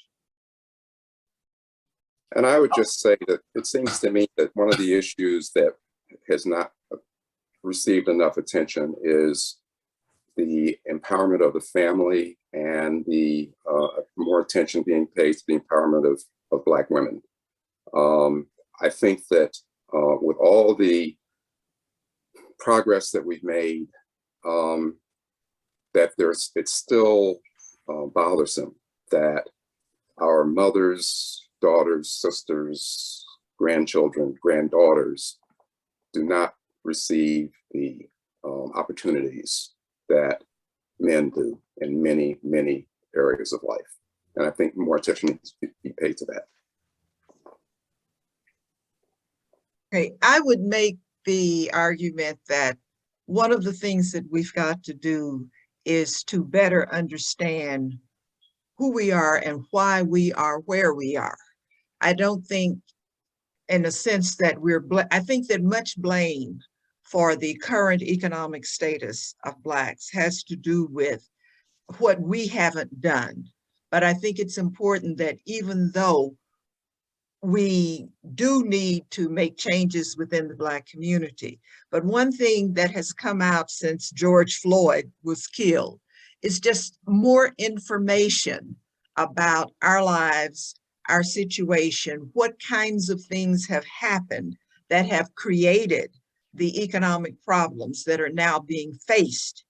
And I would just say that it seems to me that one of the issues that has not received enough attention is the empowerment of the family and the more attention being paid to the empowerment of Black women. I think that with all the progress that we've made, that it's still bothersome that our mothers, daughters, sisters, grandchildren, granddaughters do not receive the opportunities that men do in many, many areas of life. And I think more attention needs to be paid to that. Okay, I would make the argument that one of the things that we've got to do is to better understand who we are and why we are where we are. I don't think, in a sense, that I think that much blame for the current economic status of Blacks has to do with what we haven't done. But I think it's important that even though we do need to make changes within the Black community, but one thing that has come out since George Floyd was killed is just more information about our lives, our situation, what kinds of things have happened that have created the economic problems that are now being faced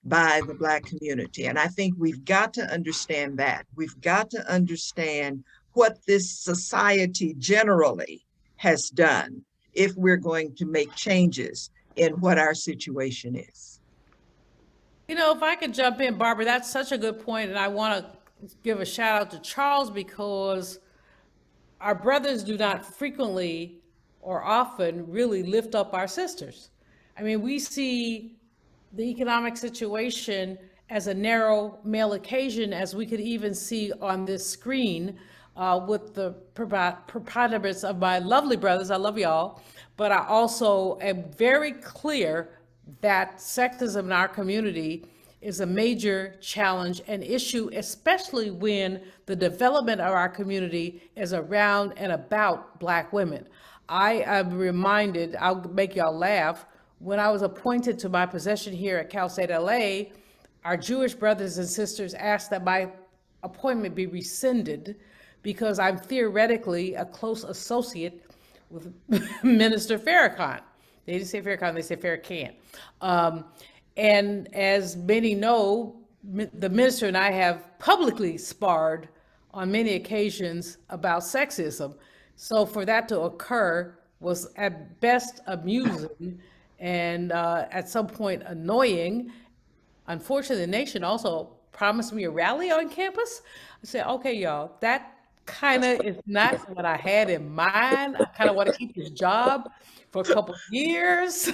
by the Black community. And I think we've got to understand that. We've got to understand what this society generally has done if we're going to make changes in what our situation is. If I could jump in, Barbara, that's such a good point, and I want to give a shout out to Charles, because our brothers do not frequently or often really lift up our sisters. I mean, we see the economic situation as a narrow male occasion, as we could even see on this screen with the preponderance of my lovely brothers. I love y'all. But I also am very clear that sexism in our community is a major challenge and issue, especially when the development of our community is around and about Black women. I am reminded, I'll make y'all laugh, when I was appointed to my position here at Cal State LA, our Jewish brothers and sisters asked that my appointment be rescinded because I'm theoretically a close associate with Minister Farrakhan. They didn't say Farrakhan, they said Farrakhan. And as many know, the minister and I have publicly sparred on many occasions about sexism. So for that to occur was at best amusing and at some point annoying. Unfortunately, the nation also promised me a rally on campus. I said, okay, y'all, that kind of is not what I had in mind. I kind of want to keep this job for a couple of years.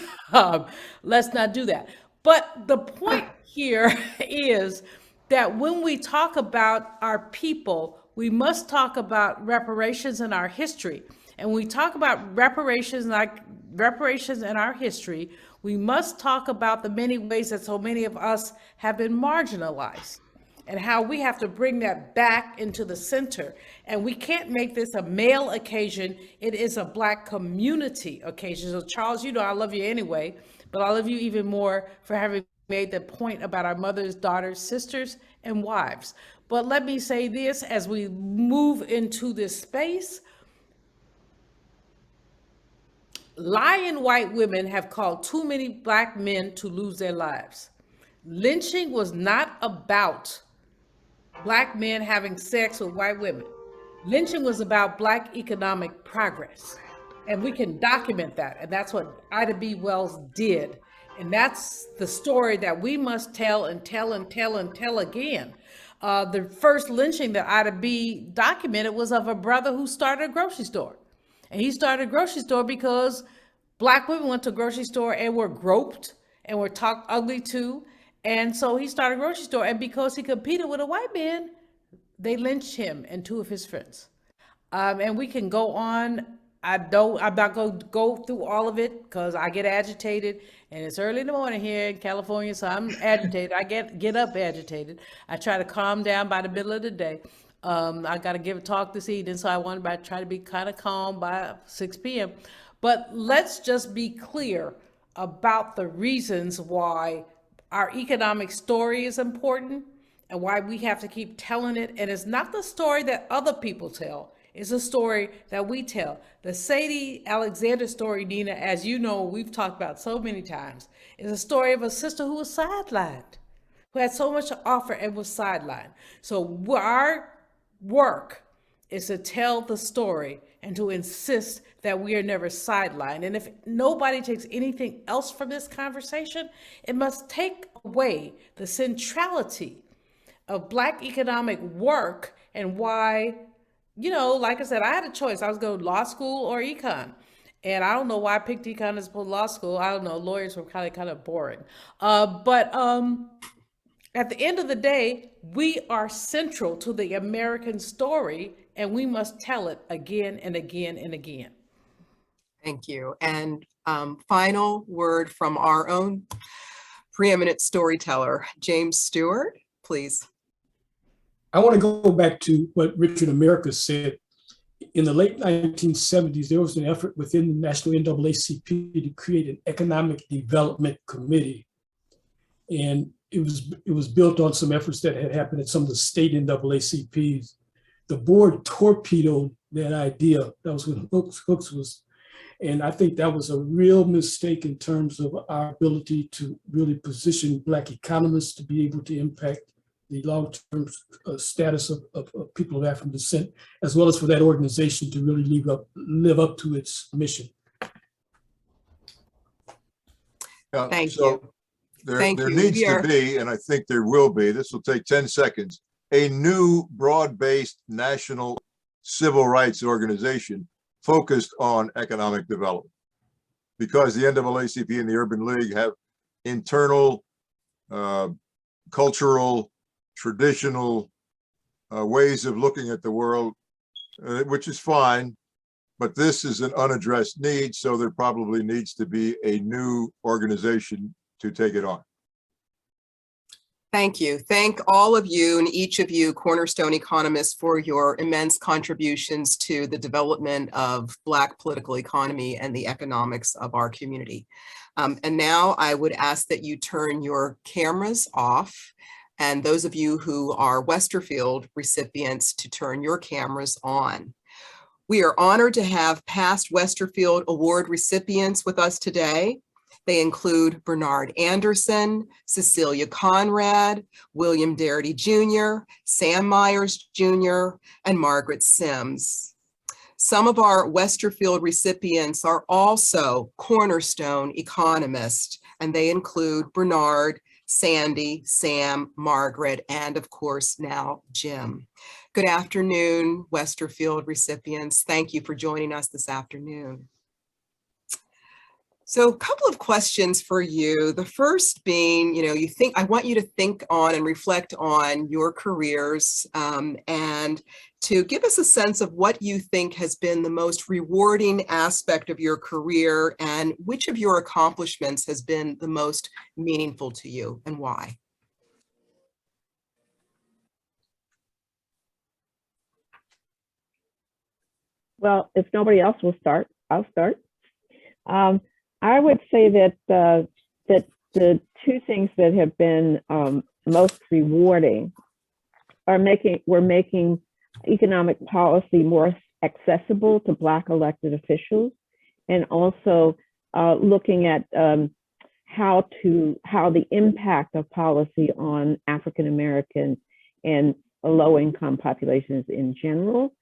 Let's not do that. But the point here is that when we talk about our people, we must talk about reparations in our history. And when we talk about reparations in our history, we must talk about the many ways that so many of us have been marginalized and how we have to bring that back into the center. And we can't make this a male occasion. It is a Black community occasion. So Charles, you know I love you anyway, but I love you even more for having made the point about our mothers, daughters, sisters, and wives. But let me say this as we move into this space. Lying white women have caused too many Black men to lose their lives. Lynching was not about Black men having sex with white women. Lynching was about Black economic progress. And we can document that. And that's what Ida B. Wells did. And that's the story that we must tell and tell and tell and tell again. The first lynching that Ida B. documented was of a brother who started a grocery store. And he started a grocery store because Black women went to a grocery store and were groped and were talked ugly to. And so he started a grocery store. And because he competed with a white man, they lynched him and two of his friends. And we can go on. I'm not going to go through all of it because I get agitated, and it's early in the morning here in California, so I'm agitated. I get up agitated. I try to calm down by the middle of the day. I got to give a talk this evening, so I want to try to be kind of calm by 6 p.m. But let's just be clear about the reasons why our economic story is important and why we have to keep telling it. And it's not the story that other people tell. It's a story that we tell. The Sadie Alexander story, Nina, as you know, we've talked about so many times, is a story of a sister who was sidelined, who had so much to offer and was sidelined. So our work is to tell the story and to insist that we are never sidelined. And if nobody takes anything else from this conversation, it must take away the centrality of Black economic work and why, you know, like I said, I had a choice. I was going to law school or econ. And I don't know why I picked econ as opposed to law school. I don't know. Lawyers were kind of boring. But at the end of the day, we are central to the American story, and we must tell it again and again and again. Thank you. And final word from our own preeminent storyteller, James Stewart, please. I want to go back to what Richard Americus said. In the late 1970s, there was an effort within the National NAACP to create an economic development committee. And it was built on some efforts that had happened at some of the state NAACPs. The board torpedoed that idea. That was when Hooks was, and I think that was a real mistake in terms of our ability to really position Black economists to be able to impact the long-term status of people of African descent, as well as for that organization to really live up to its mission. Thank so you. There needs to be, and I think there will be, this will take 10 seconds, a new broad-based national civil rights organization focused on economic development. Because the NAACP and the Urban League have internal, cultural, traditional ways of looking at the world, which is fine, but this is an unaddressed need, so there probably needs to be a new organization to take it on. Thank you. Thank all of you and each of you Cornerstone Economists for your immense contributions to the development of Black political economy and the economics of our community. And now I would ask that you turn your cameras off, and those of you who are Westerfield recipients to turn your cameras on. We are honored to have past Westerfield Award recipients with us today. They include Bernard Anderson, Cecilia Conrad, William Darity Jr., Sam Myers Jr., and Margaret Sims. Some of our Westerfield recipients are also Cornerstone Economists, and they include Bernard, Sandy, Sam, Margaret, and of course now Jim. Good afternoon, Westerfield recipients. Thank you for joining us this afternoon. So a couple of questions for you. The first being, I want you to think on and reflect on your careers and to give us a sense of what you think has been the most rewarding aspect of your career and which of your accomplishments has been the most meaningful to you and why. Well, if nobody else will start, I'll start. I would say that that the two things that have been most rewarding are making economic policy more accessible to Black elected officials, and also looking at how the impact of policy on African American and low-income populations in general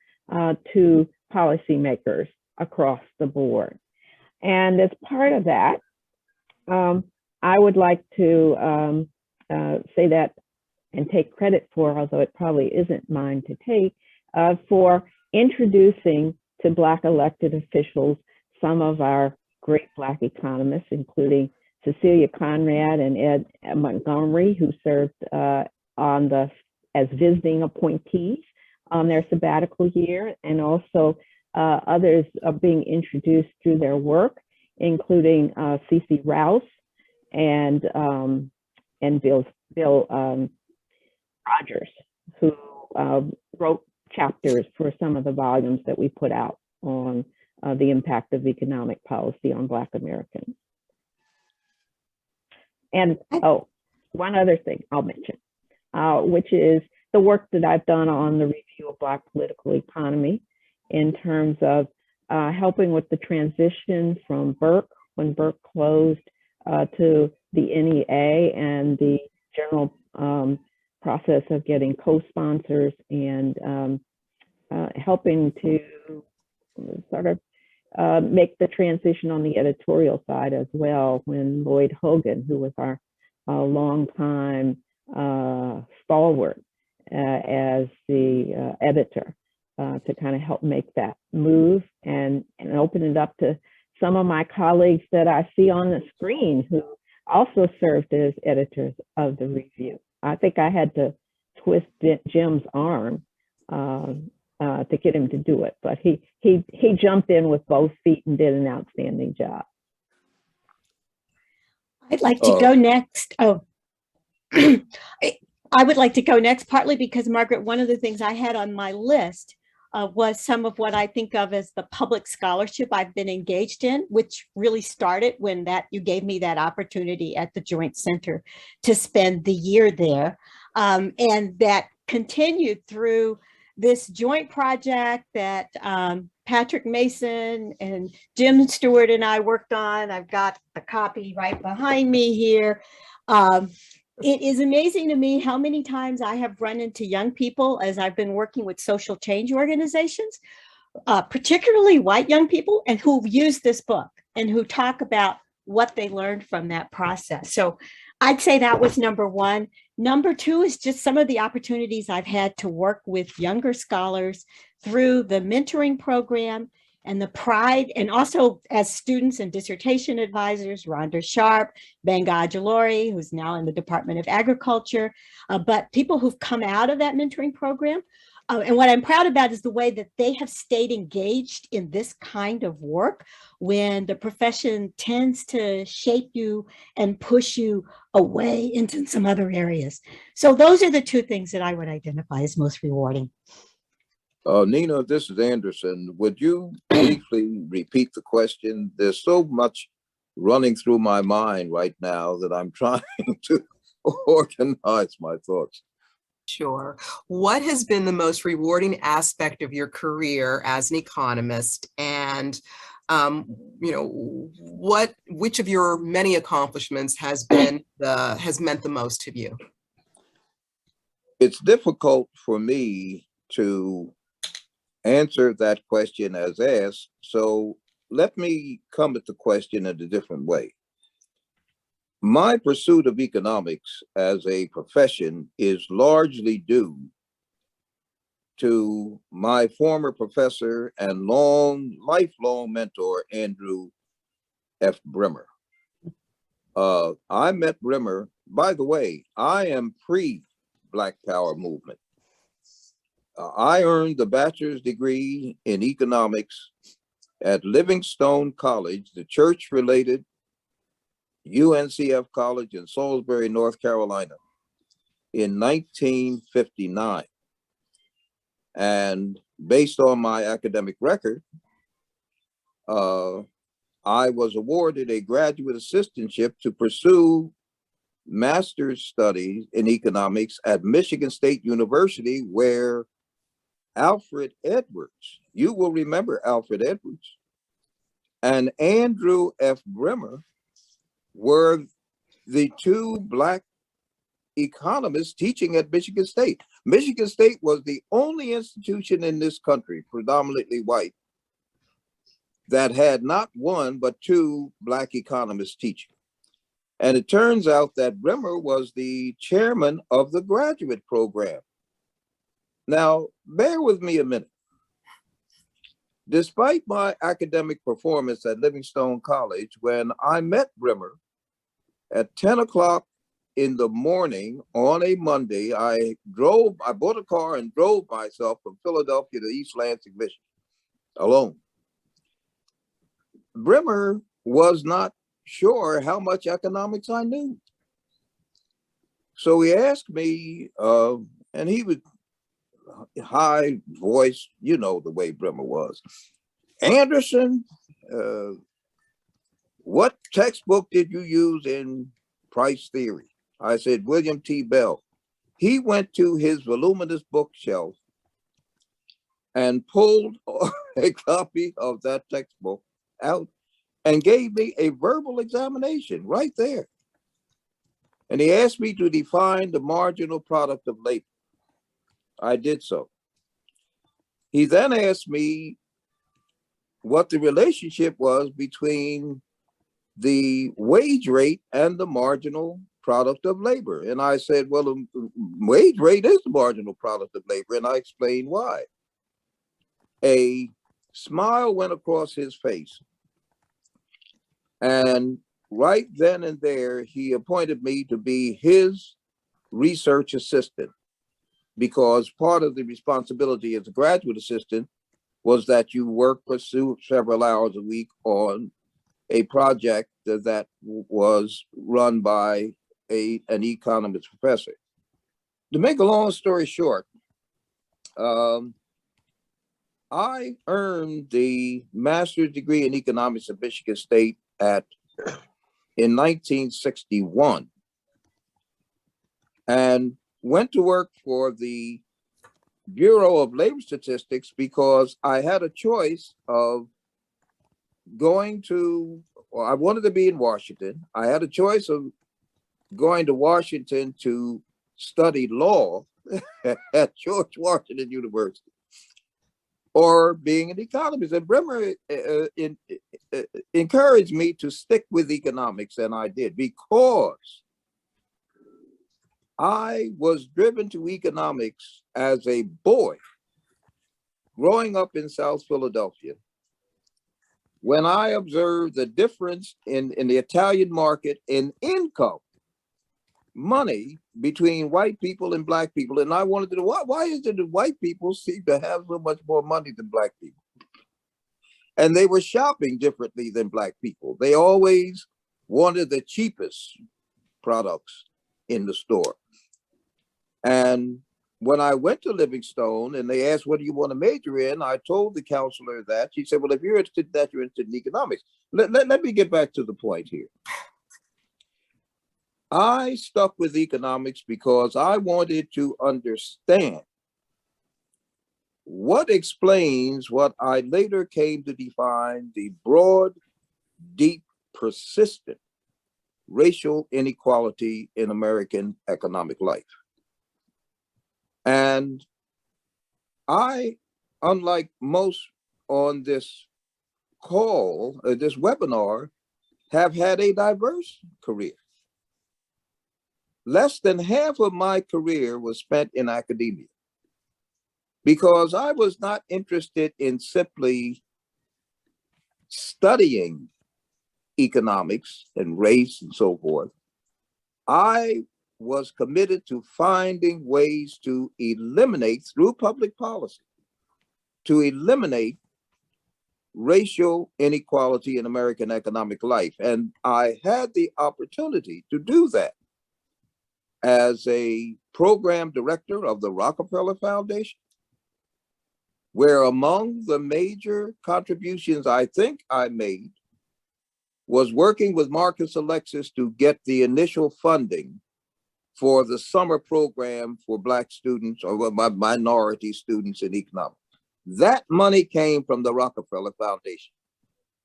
to policymakers across the board. And as part of that, I would like to say that and take credit for, although it probably isn't mine to take, for introducing to Black elected officials some of our great Black economists, including Cecilia Conrad and Ed Montgomery, who served as visiting appointees on their sabbatical year, and also others are being introduced through their work, including C.C. Rouse and Bill Rogers, who wrote chapters for some of the volumes that we put out on the impact of economic policy on Black Americans. And one other thing I'll mention, which is the work that I've done on the review of Black political economy, in terms of helping with the transition from Burke, when Burke closed, to the NEA and the general process of getting co-sponsors and helping to sort of make the transition on the editorial side as well, when Lloyd Hogan, who was our longtime stalwart as the editor, to kind of help make that move and open it up to some of my colleagues that I see on the screen who also served as editors of the review. I think I had to twist Jim's arm to get him to do it, but he jumped in with both feet and did an outstanding job. I'd like to go next. I would like to go next, partly because, Margaret, one of the things I had on my list was some of what I think of as the public scholarship I've been engaged in, which really started when you gave me that opportunity at the Joint Center to spend the year there. And that continued through this joint project that Patrick Mason and Jim Stewart and I worked on. I've got a copy right behind me here. It is amazing to me how many times I have run into young people as I've been working with social change organizations, particularly white young people, and who've used this book and who talk about what they learned from that process. So I'd say that was number one. Number two is just some of the opportunities I've had to work with younger scholars through the mentoring program and the pride, and also as students and dissertation advisors, Rhonda Sharp, Banga Jalori, who's now in the Department of Agriculture, but people who've come out of that mentoring program. And what I'm proud about is the way that they have stayed engaged in this kind of work when the profession tends to shape you and push you away into some other areas. So those are the two things that I would identify as most rewarding. Nina, this is Anderson. Would you briefly repeat the question? There's so much running through my mind right now that I'm trying to organize my thoughts. Sure. What has been the most rewarding aspect of your career as an economist? And, which of your many accomplishments has meant the most to you? It's difficult for me to answer that question as asked. So let me come at the question in a different way. My pursuit of economics as a profession is largely due to my former professor and lifelong mentor, Andrew F. Brimmer. I met Brimmer, by the way, I am pre-Black Power movement. I earned the bachelor's degree in economics at Livingstone College, the church-related UNCF College in Salisbury, North Carolina, in 1959. And based on my academic record, I was awarded a graduate assistantship to pursue master's studies in economics at Michigan State University, where Alfred Edwards, you will remember Alfred Edwards, and Andrew F. Brimmer were the two Black economists teaching at Michigan State. Michigan State was the only institution in this country, predominantly white, that had not one, but two Black economists teaching. And it turns out that Brimmer was the chairman of the graduate program. Now, bear with me a minute. Despite my academic performance at Livingstone College, when I met Brimmer at 10 o'clock in the morning on a Monday, I bought a car and drove myself from Philadelphia to East Lansing, Michigan, alone. Brimmer was not sure how much economics I knew. So he asked me, and he was high voice, you know the way Brimmer was. Anderson, what textbook did you use in price theory? I said, William T. Bell. He went to his voluminous bookshelf and pulled a copy of that textbook out and gave me a verbal examination right there. And he asked me to define the marginal product of labor. I did so. He then asked me what the relationship was between the wage rate and the marginal product of labor. And I said, well, the wage rate is the marginal product of labor. And I explained why. A smile went across his face. And right then and there, he appointed me to be his research assistant, because part of the responsibility as a graduate assistant was that you work for several hours a week on a project that was run by an economist professor. To make a long story short, I earned the master's degree in economics at Michigan State in 1961, and went to work for the Bureau of Labor Statistics because I had a choice of going to, well, I wanted to be in Washington. I had a choice of going to Washington to study law at George Washington University, or being an economist. And Brimmer encouraged me to stick with economics, and I did, because I was driven to economics as a boy growing up in South Philadelphia when I observed the difference in the Italian market in income, money between white people and black people. And I wanted to know, why is it that white people seem to have so much more money than black people? And they were shopping differently than black people. They always wanted the cheapest products in the store. And when I went to Livingstone and they asked, what do you want to major in? I told the counselor that. She said, well, if you're interested in that, you're interested in economics. Let me get back to the point here. I stuck with economics because I wanted to understand what explains what I later came to define the broad, deep, persistent racial inequality in American economic life. And I, unlike most on this call, this webinar, have had a diverse career. Less than half of my career was spent in academia because I was not interested in simply studying economics and race and so forth. I was committed to finding ways to eliminate, through public policy, to eliminate racial inequality in American economic life. And I had the opportunity to do that as a program director of the Rockefeller Foundation, where among the major contributions I think I made was working with Marcus Alexis to get the initial funding for the summer program for Black students or minority students in economics. That money came from the Rockefeller Foundation,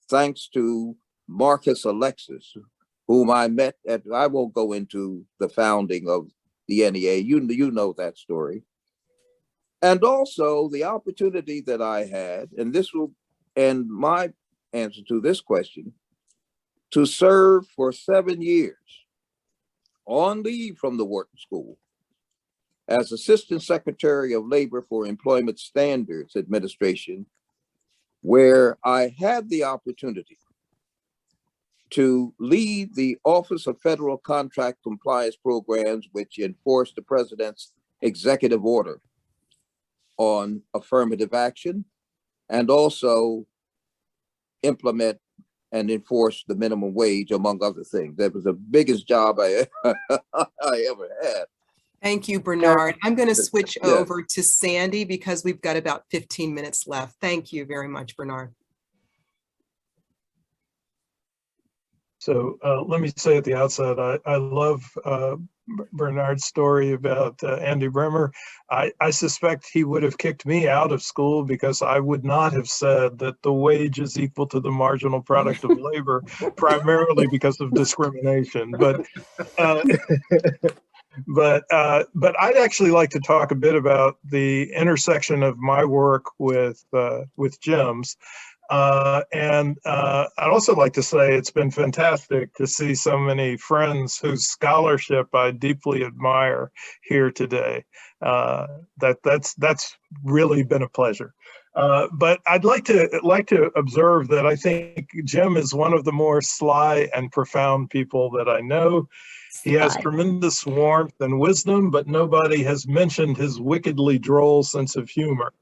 thanks to Marcus Alexis, whom I met at, I won't go into the founding of the NEA, you know that story. And also the opportunity that I had, and this will end my answer to this question, to serve for 7 years on leave from the Wharton School as Assistant Secretary of Labor for Employment Standards Administration, where I had the opportunity to lead the Office of Federal Contract Compliance Programs, which enforced the President's executive order on affirmative action, and also implement and enforce the minimum wage, among other things. That was the biggest job I ever had. Thank you, Bernard. I'm going to switch over to Sandy because we've got about 15 minutes left. Thank you very much, Bernard. So let me say at the outset, I love Bernard's story about Andy Bremer. I suspect he would have kicked me out of school because I would not have said that the wage is equal to the marginal product of labor, primarily because of discrimination. But I'd actually like to talk a bit about the intersection of my work with Jim's. And I'd also like to say it's been fantastic to see so many friends whose scholarship I deeply admire here today. That's really been a pleasure. But I'd like to observe that I think Jim is one of the more sly and profound people that I know. He has tremendous warmth and wisdom, but nobody has mentioned his wickedly droll sense of humor.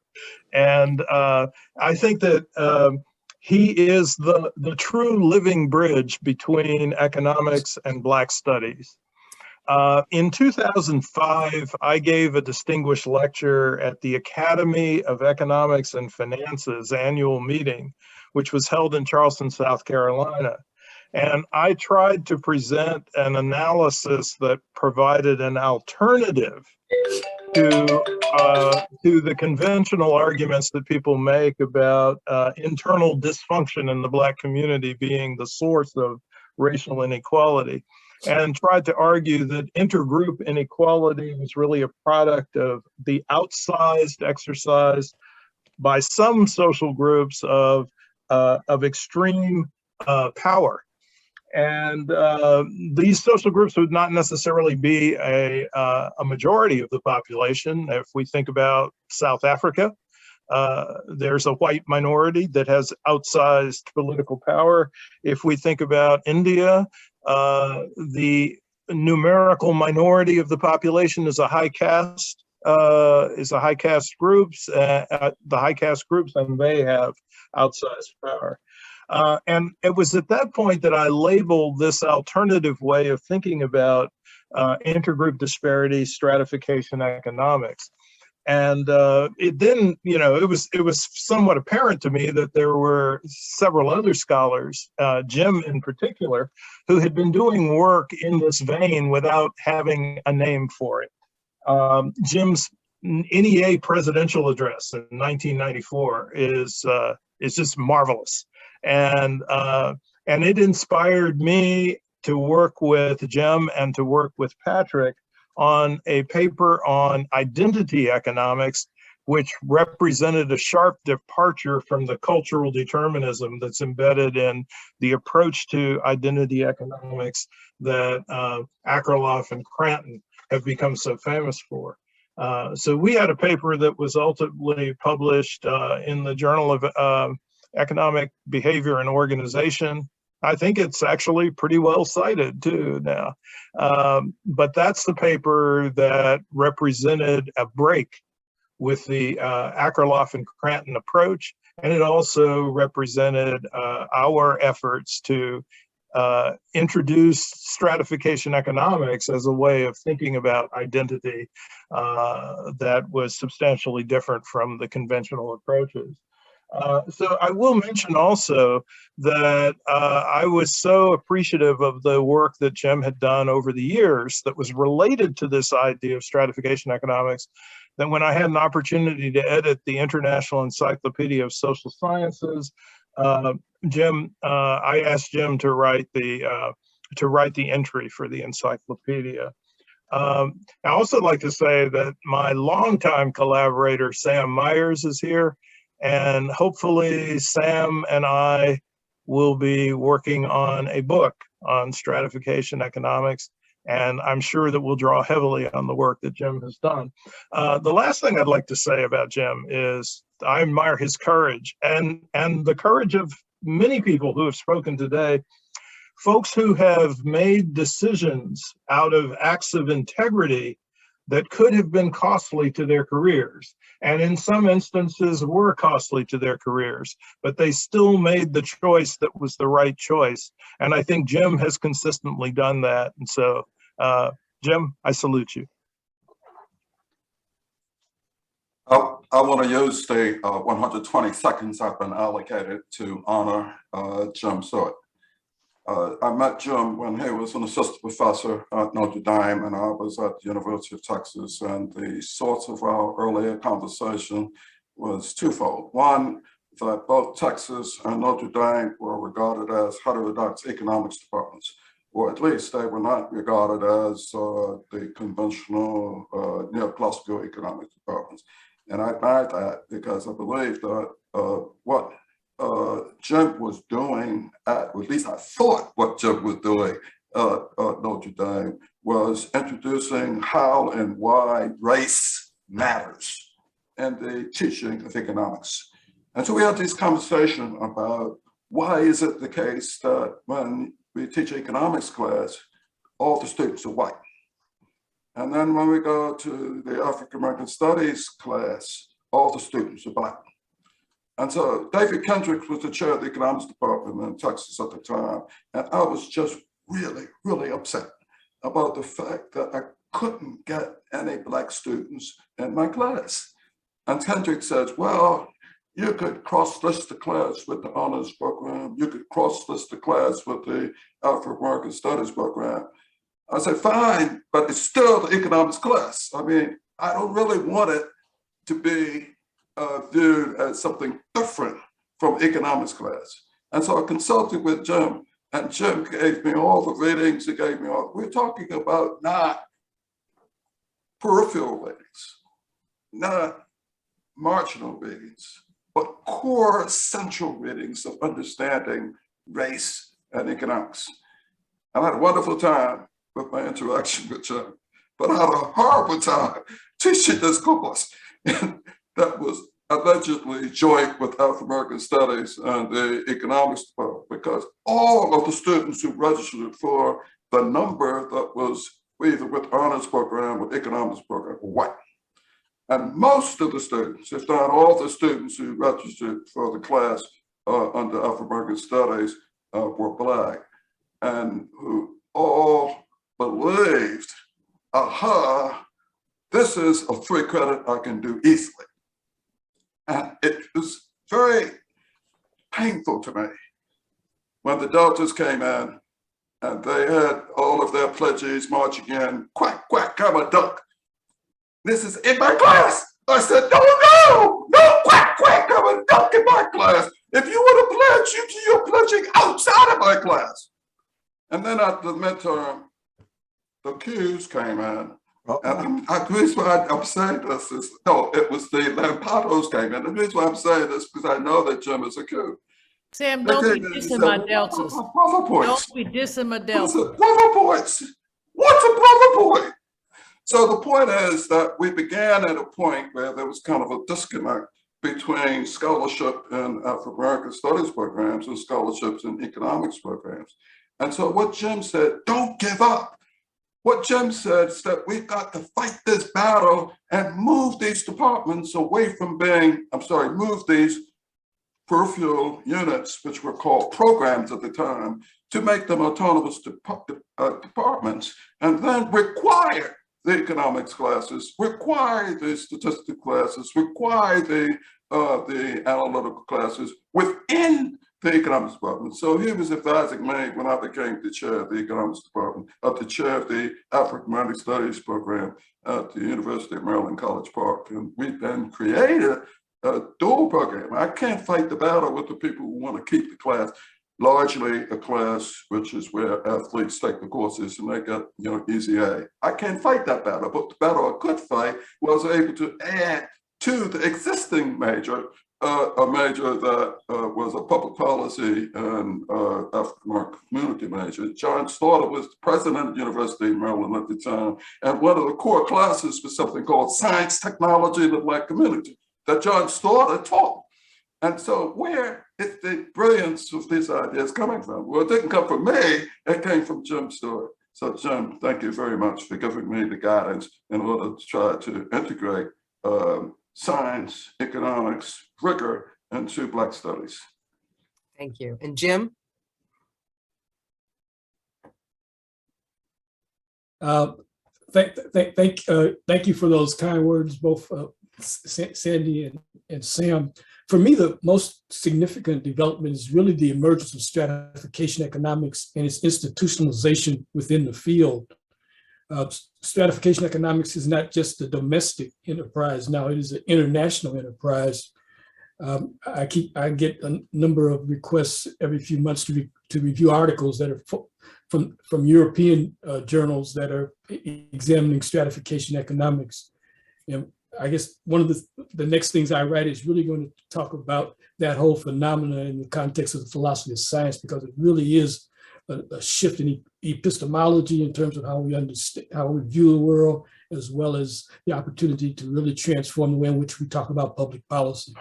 And I think that he is the true living bridge between economics and Black studies. In 2005, I gave a distinguished lecture at the Academy of Economics and Finance's annual meeting, which was held in Charleston, South Carolina. And I tried to present an analysis that provided an alternative to the conventional arguments that people make about internal dysfunction in the Black community being the source of racial inequality, and tried to argue that intergroup inequality was really a product of the outsized exercise by some social groups of extreme power. And these social groups would not necessarily be a majority of the population. If we think about South Africa, there's a white minority that has outsized political power. If we think about India, the numerical minority of the population is a high caste groups, the high caste groups, and they have outsized power. And it was at that point that I labeled this alternative way of thinking about intergroup disparity, stratification economics. And it then, it was somewhat apparent to me that there were several other scholars, Jim in particular, who had been doing work in this vein without having a name for it. Jim's NEA presidential address in 1994 is just marvelous, and it inspired me to work with Jim and to work with Patrick on a paper on identity economics, which represented a sharp departure from the cultural determinism that's embedded in the approach to identity economics that Akerlof and Cranton have become so famous for. So we had a paper that was ultimately published in the Journal of Economic Behavior and Organization. I think it's actually pretty well cited too now. But that's the paper that represented a break with the Akerlof and Cranton approach. And it also represented our efforts to introduce stratification economics as a way of thinking about identity that was substantially different from the conventional approaches. So I will mention also that I was so appreciative of the work that Jim had done over the years that was related to this idea of stratification economics, that when I had an opportunity to edit the International Encyclopedia of Social Sciences, I asked Jim to write the entry for the encyclopedia. I also like to say that my longtime collaborator, Sam Myers, is here. And hopefully Sam and I will be working on a book on stratification economics. And I'm sure that we'll draw heavily on the work that Jim has done. The last thing I'd like to say about Jim is I admire his courage and the courage of many people who have spoken today, folks who have made decisions out of acts of integrity that could have been costly to their careers. And in some instances were costly to their careers, but they still made the choice that was the right choice. And I think Jim has consistently done that. And so, Jim, I salute you. I want to use the 120 seconds I've been allocated to honor Jim Stewart. I met Jim when he was an assistant professor at Notre Dame, and I was at the University of Texas, and the source of our earlier conversation was twofold. One, that both Texas and Notre Dame were regarded as heterodox economics departments, or at least they were not regarded as the conventional neoclassical economics departments. And I admired that because I believe that what Jim was doing or at least I thought what Jim was doing at Notre Dame was introducing how and why race matters in the teaching of economics. And so we had this conversation about why is it the case that when we teach economics class, all the students are white. And then when we go to the African American Studies class, all the students are black. And so David Kendricks was the chair of the economics department in Texas at the time. And I was just really, really upset about the fact that I couldn't get any black students in my class. And Kendricks says, well, you could cross-list the class with the honors program. You could cross-list the class with the African American Studies program. I said, fine, but it's still the economics class. I mean, I don't really want it to be viewed as something different from economics class. And so I consulted with Jim, and Jim gave me all the ratings. He gave me all, we're talking about not peripheral ratings, not marginal ratings, but core central ratings of understanding race and economics. I had a wonderful time with my interaction with Jim, but I had a horrible time teaching this course. And that was allegedly joint with African American Studies and the economics department, because all of the students who registered for the number that was either with honors program or economics program were white. And most of the students, if not all the students who registered for the class under African American Studies were Black, and who all believed, aha, this is a free credit I can do easily. And it was very painful to me when the Deltas came in and they had all of their pledges marching in, quack, quack, come a duck. This is in my class. I said, no, quack, quack, come a duck in my class. If you want to pledge, you're pledging outside of my class. And then at the midterm, the Qs came in. And the reason why I'm saying this is, no, it was the Lampados came in. The reason why I'm saying this is because I know that Jim is a Q. Sam, don't be dissing my deltas. Don't be dissing my deltas. Brother points. What's a brother point? So the point is that we began at a point where there was kind of a disconnect between scholarship in African American Studies programs and scholarships in economics programs. And so what Jim said, don't give up. What Jim said is that we've got to fight this battle and move these departments away from being, move these peripheral units, which were called programs at the time, to make them autonomous departments, and then require the economics classes, require the statistics classes, require the analytical classes within the economics department. So he was advising me when I became the chair of the economics department, the chair of the African American Studies program at the University of Maryland, College Park. And we then created a dual program. I can't fight the battle with the people who want to keep the class, largely a class which is where athletes take the courses and they get, easy A. I can't fight that battle, but the battle I could fight was able to add to the existing major, a major that was a public policy and African American community major. John Stewart was the president of the University of Maryland at the time, and one of the core classes was something called Science, Technology, and the Black Community that John Stewart taught. And so where is the brilliance of these ideas coming from? Well, it didn't come from me, it came from Jim Stewart. So Jim, thank you very much for giving me the guidance in order to try to integrate science, economics, rigor into Black studies. Thank you. And Jim? Thank you for those kind words, both Sandy and Sam. For me, the most significant development is really the emergence of stratification economics and its institutionalization within the field. Stratification economics is not just a domestic enterprise now, it is an international enterprise. I get a number of requests every few months to review articles that are from European journals that are examining stratification economics. And I guess one of the next things I write is really going to talk about that whole phenomena in the context of the philosophy of science, because it really is a shift in epistemology in terms of how we understand, how we view the world, as well as the opportunity to really transform the way in which we talk about public policy.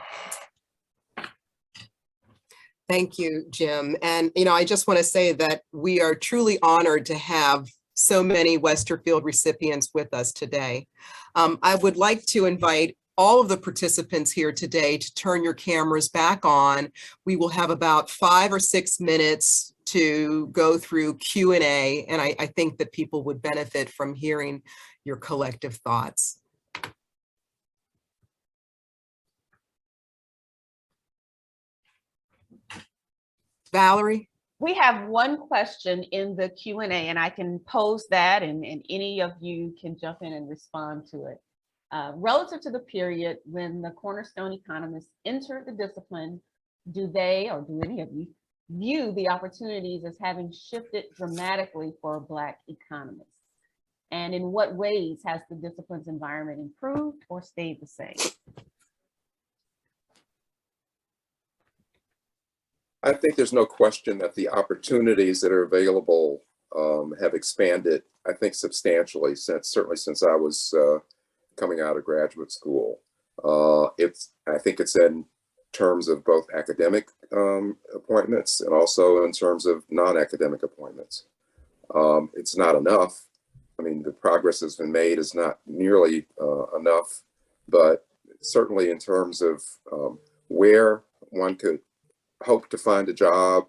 Thank you, Jim. And, I just want to say that we are truly honored to have so many Westerfield recipients with us today. I would like to invite all of the participants here today to turn your cameras back on. We will have about 5 or 6 minutes to go through Q&A, and I think that people would benefit from hearing your collective thoughts. Valerie? We have one question in the Q&A, and I can pose that, and any of you can jump in and respond to it. Relative to the period when the Cornerstone Economists entered the discipline, do they, or do any of you, view the opportunities as having shifted dramatically for Black economists? And in what ways has the discipline's environment improved or stayed the same? I think there's no question that the opportunities that are available have expanded, I think, substantially certainly since I was coming out of graduate school. I think it's in terms of both academic appointments and also in terms of non-academic appointments. It's not enough. I mean, the progress that's been made is not nearly enough, but certainly in terms of where one could hope to find a job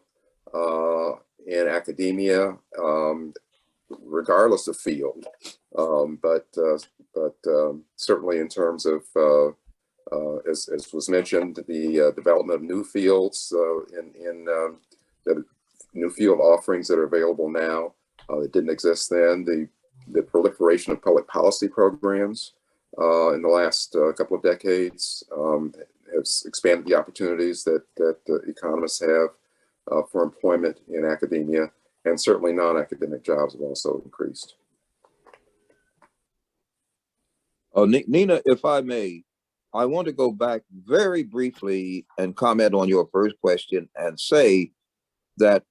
in academia, regardless of field. But certainly in terms of, as was mentioned, the development of new fields in the new field offerings that are available now that didn't exist then, the proliferation of public policy programs in the last couple of decades has expanded the opportunities that economists have for employment in academia, and certainly non-academic jobs have also increased. Oh, Nina, if I may, I want to go back very briefly and comment on your first question and say that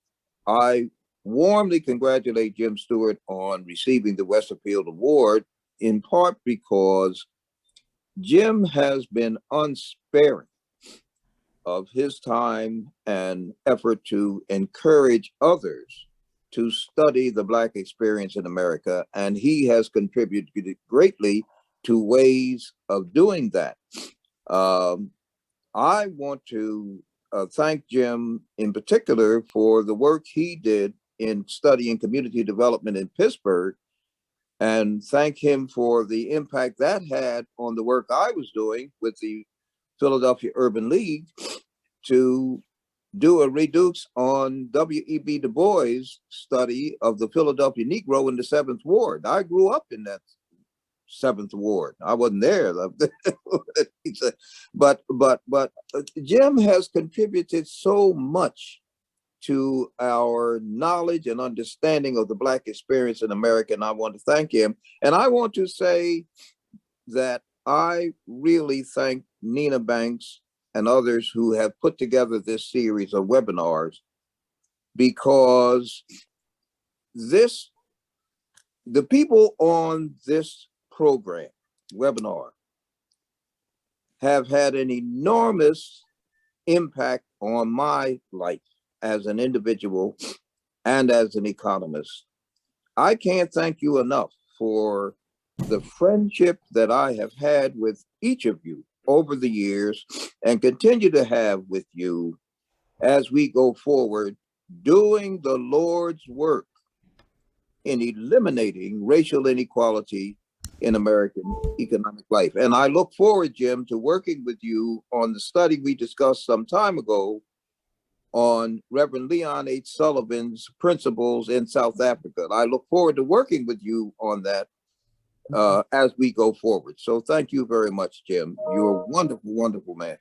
I warmly congratulate Jim Stewart on receiving the Westerfield Award, in part because Jim has been unsparing of his time and effort to encourage others to study the Black experience in America, and he has contributed greatly to ways of doing that. I want to thank Jim in particular for the work he did in studying community development in Pittsburgh, and thank him for the impact that had on the work I was doing with the Philadelphia Urban League to do a redux on W.E.B. Du Bois' study of the Philadelphia Negro in the 7th Ward. I grew up in that 7th Ward. I wasn't there, but Jim has contributed so much to our knowledge and understanding of the Black experience in America, and I want to thank him. And I want to say that I really thank Nina Banks and others who have put together this series of webinars, because the people on this program, webinar, have had an enormous impact on my life as an individual and as an economist. I can't thank you enough for the friendship that I have had with each of you over the years and continue to have with you as we go forward doing the Lord's work in eliminating racial inequality in American economic life. And I look forward, Jim, to working with you on the study we discussed some time ago on Reverend Leon H. Sullivan's principles in South Africa. I look forward to working with you on that as we go forward. So thank you very much, Jim. You're a wonderful, wonderful man.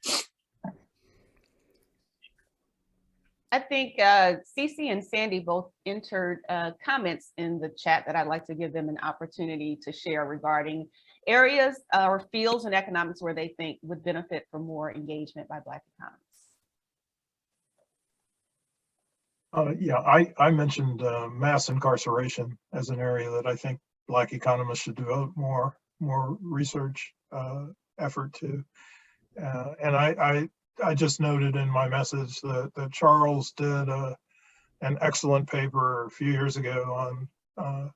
I think Cece and Sandy both entered comments in the chat that I'd like to give them an opportunity to share regarding areas or fields in economics where they think would benefit from more engagement by Black economists. Yeah, I mentioned mass incarceration as an area that I think Black economists should devote more research effort to. And I just noted in my message that Charles did an excellent paper a few years ago on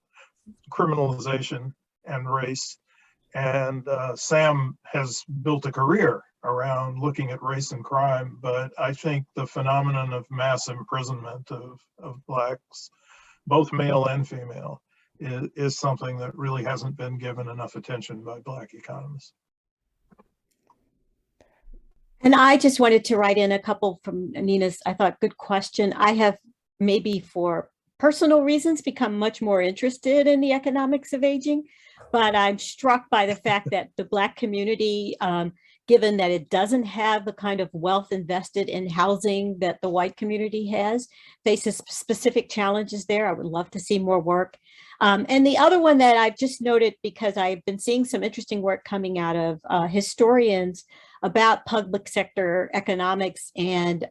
criminalization and race. And Sam has built a career around looking at race and crime, but I think the phenomenon of mass imprisonment of Blacks, both male and female, is something that really hasn't been given enough attention by Black economists. And I just wanted to write in a couple from Nina's, I thought, good question. I have, maybe for personal reasons, become much more interested in the economics of aging, but I'm struck by the fact that the Black community, given that it doesn't have the kind of wealth invested in housing that the white community has, faces specific challenges there. I would love to see more work. And the other one that I've just noted, because I've been seeing some interesting work coming out of historians about public sector economics and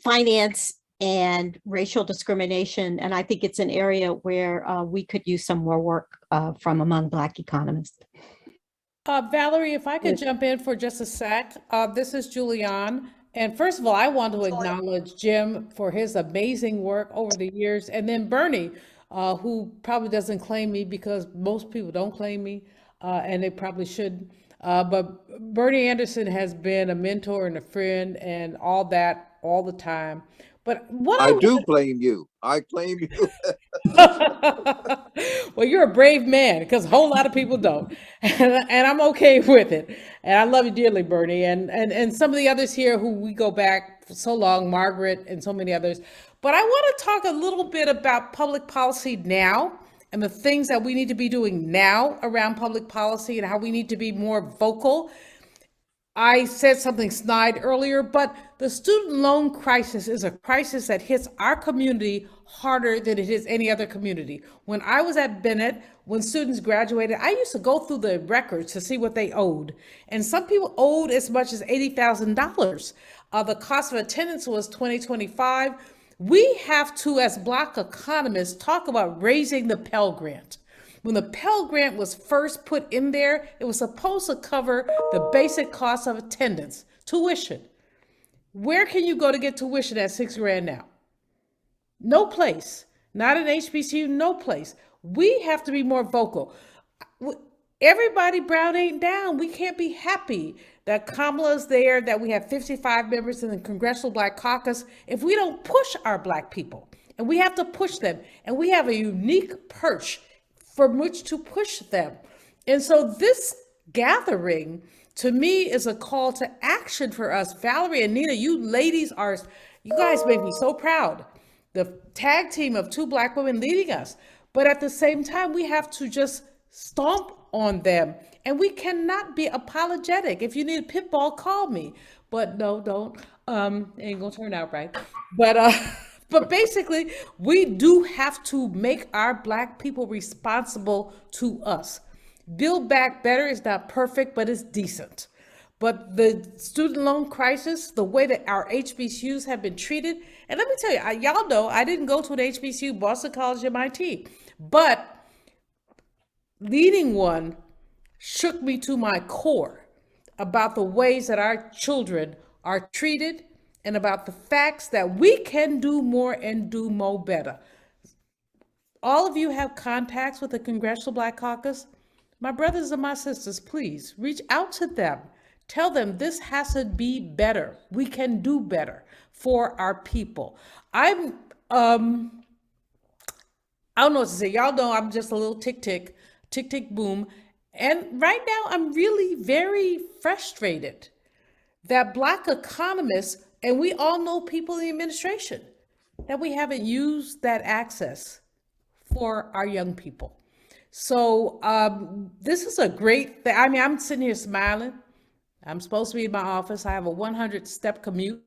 finance and racial discrimination. And I think it's an area where we could use some more work from among Black economists. Valerie, if I could jump in for just a sec. This is Julianne. And first of all, I want to acknowledge Jim for his amazing work over the years. And then Bernie, who probably doesn't claim me because most people don't claim me, and they probably shouldn't. But Bernie Anderson has been a mentor and a friend and all that all the time. But what I do claim you. I claim you. Well, you're a brave man because a whole lot of people don't, and I'm okay with it. And I love you dearly, Bernie, and some of the others here who we go back for so long, Margaret and so many others. But I want to talk a little bit about public policy now and the things that we need to be doing now around public policy and how we need to be more vocal. I said something snide earlier, but the student loan crisis is a crisis that hits our community harder than it hits any other community. When I was at Bennett, when students graduated, I used to go through the records to see what they owed. And some people owed as much as $80,000. The cost of attendance was $20-25. We have to, as Black economists, talk about raising the Pell Grant. When the Pell Grant was first put in there, it was supposed to cover the basic cost of attendance, tuition. Where can you go to get tuition at $6 grand now? No place. Not an HBCU, no place. We have to be more vocal. Everybody Brown ain't down. We can't be happy that Kamala's there, that we have 55 members in the Congressional Black Caucus, if we don't push our Black people. And we have to push them. And we have a unique perch from which to push them. And so this gathering, to me, is a call to action for us. Valerie and Nina, you ladies you guys make me so proud. The tag team of 2 Black women leading us. But at the same time, we have to just stomp on them. And we cannot be apologetic. If you need a pit ball, call me. But no, don't. Ain't gonna turn out right. But basically, we do have to make our Black people responsible to us. Build Back Better is not perfect, but it's decent. But the student loan crisis, the way that our HBCUs have been treated, and let me tell you, y'all know I didn't go to an HBCU, Boston College, MIT, but leading one shook me to my core about the ways that our children are treated and about the facts that we can do more and do more better. All of you have contacts with the Congressional Black Caucus. My brothers and my sisters, please reach out to them. Tell them this has to be better. We can do better for our people. I don't know what to say. Y'all know I'm just a little tick, boom. And right now I'm really very frustrated that Black economists, and we all know people in the administration, that we haven't used that access for our young people. So this is a great thing. I mean, I'm sitting here smiling. I'm supposed to be in my office. I have a 100-step commute.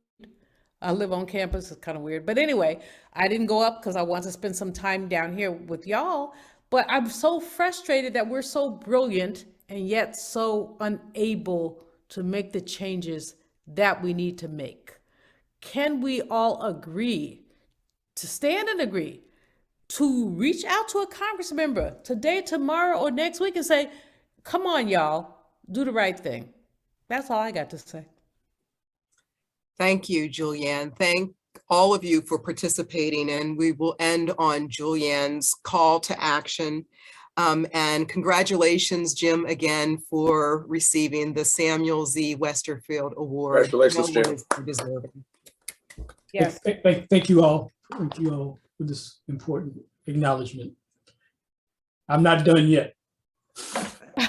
I live on campus. It's kind of weird. But anyway, I didn't go up because I want to spend some time down here with y'all. But I'm so frustrated that we're so brilliant and yet so unable to make the changes that we need to make. Can we all agree to stand and agree to reach out to a Congress member today, tomorrow, or next week and say, come on, y'all, do the right thing? That's all I got to say. Thank you, Julianne. Thank all of you for participating, and we will end on Julianne's call to action. And congratulations, Jim, again for receiving the Samuel Z. Westerfield Award. Congratulations, Jim. Deserving. Yes. Thank you all. Thank you all for this important acknowledgement. I'm not done yet.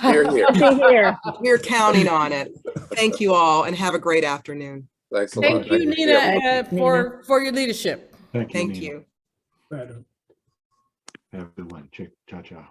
Here, here. Here. We're counting on it. Thank you all, and have a great afternoon. Thanks a lot. Thank you, Nina, for your leadership. Thank you. Thank Nina. you. Right. Have a good one. Ciao, ciao.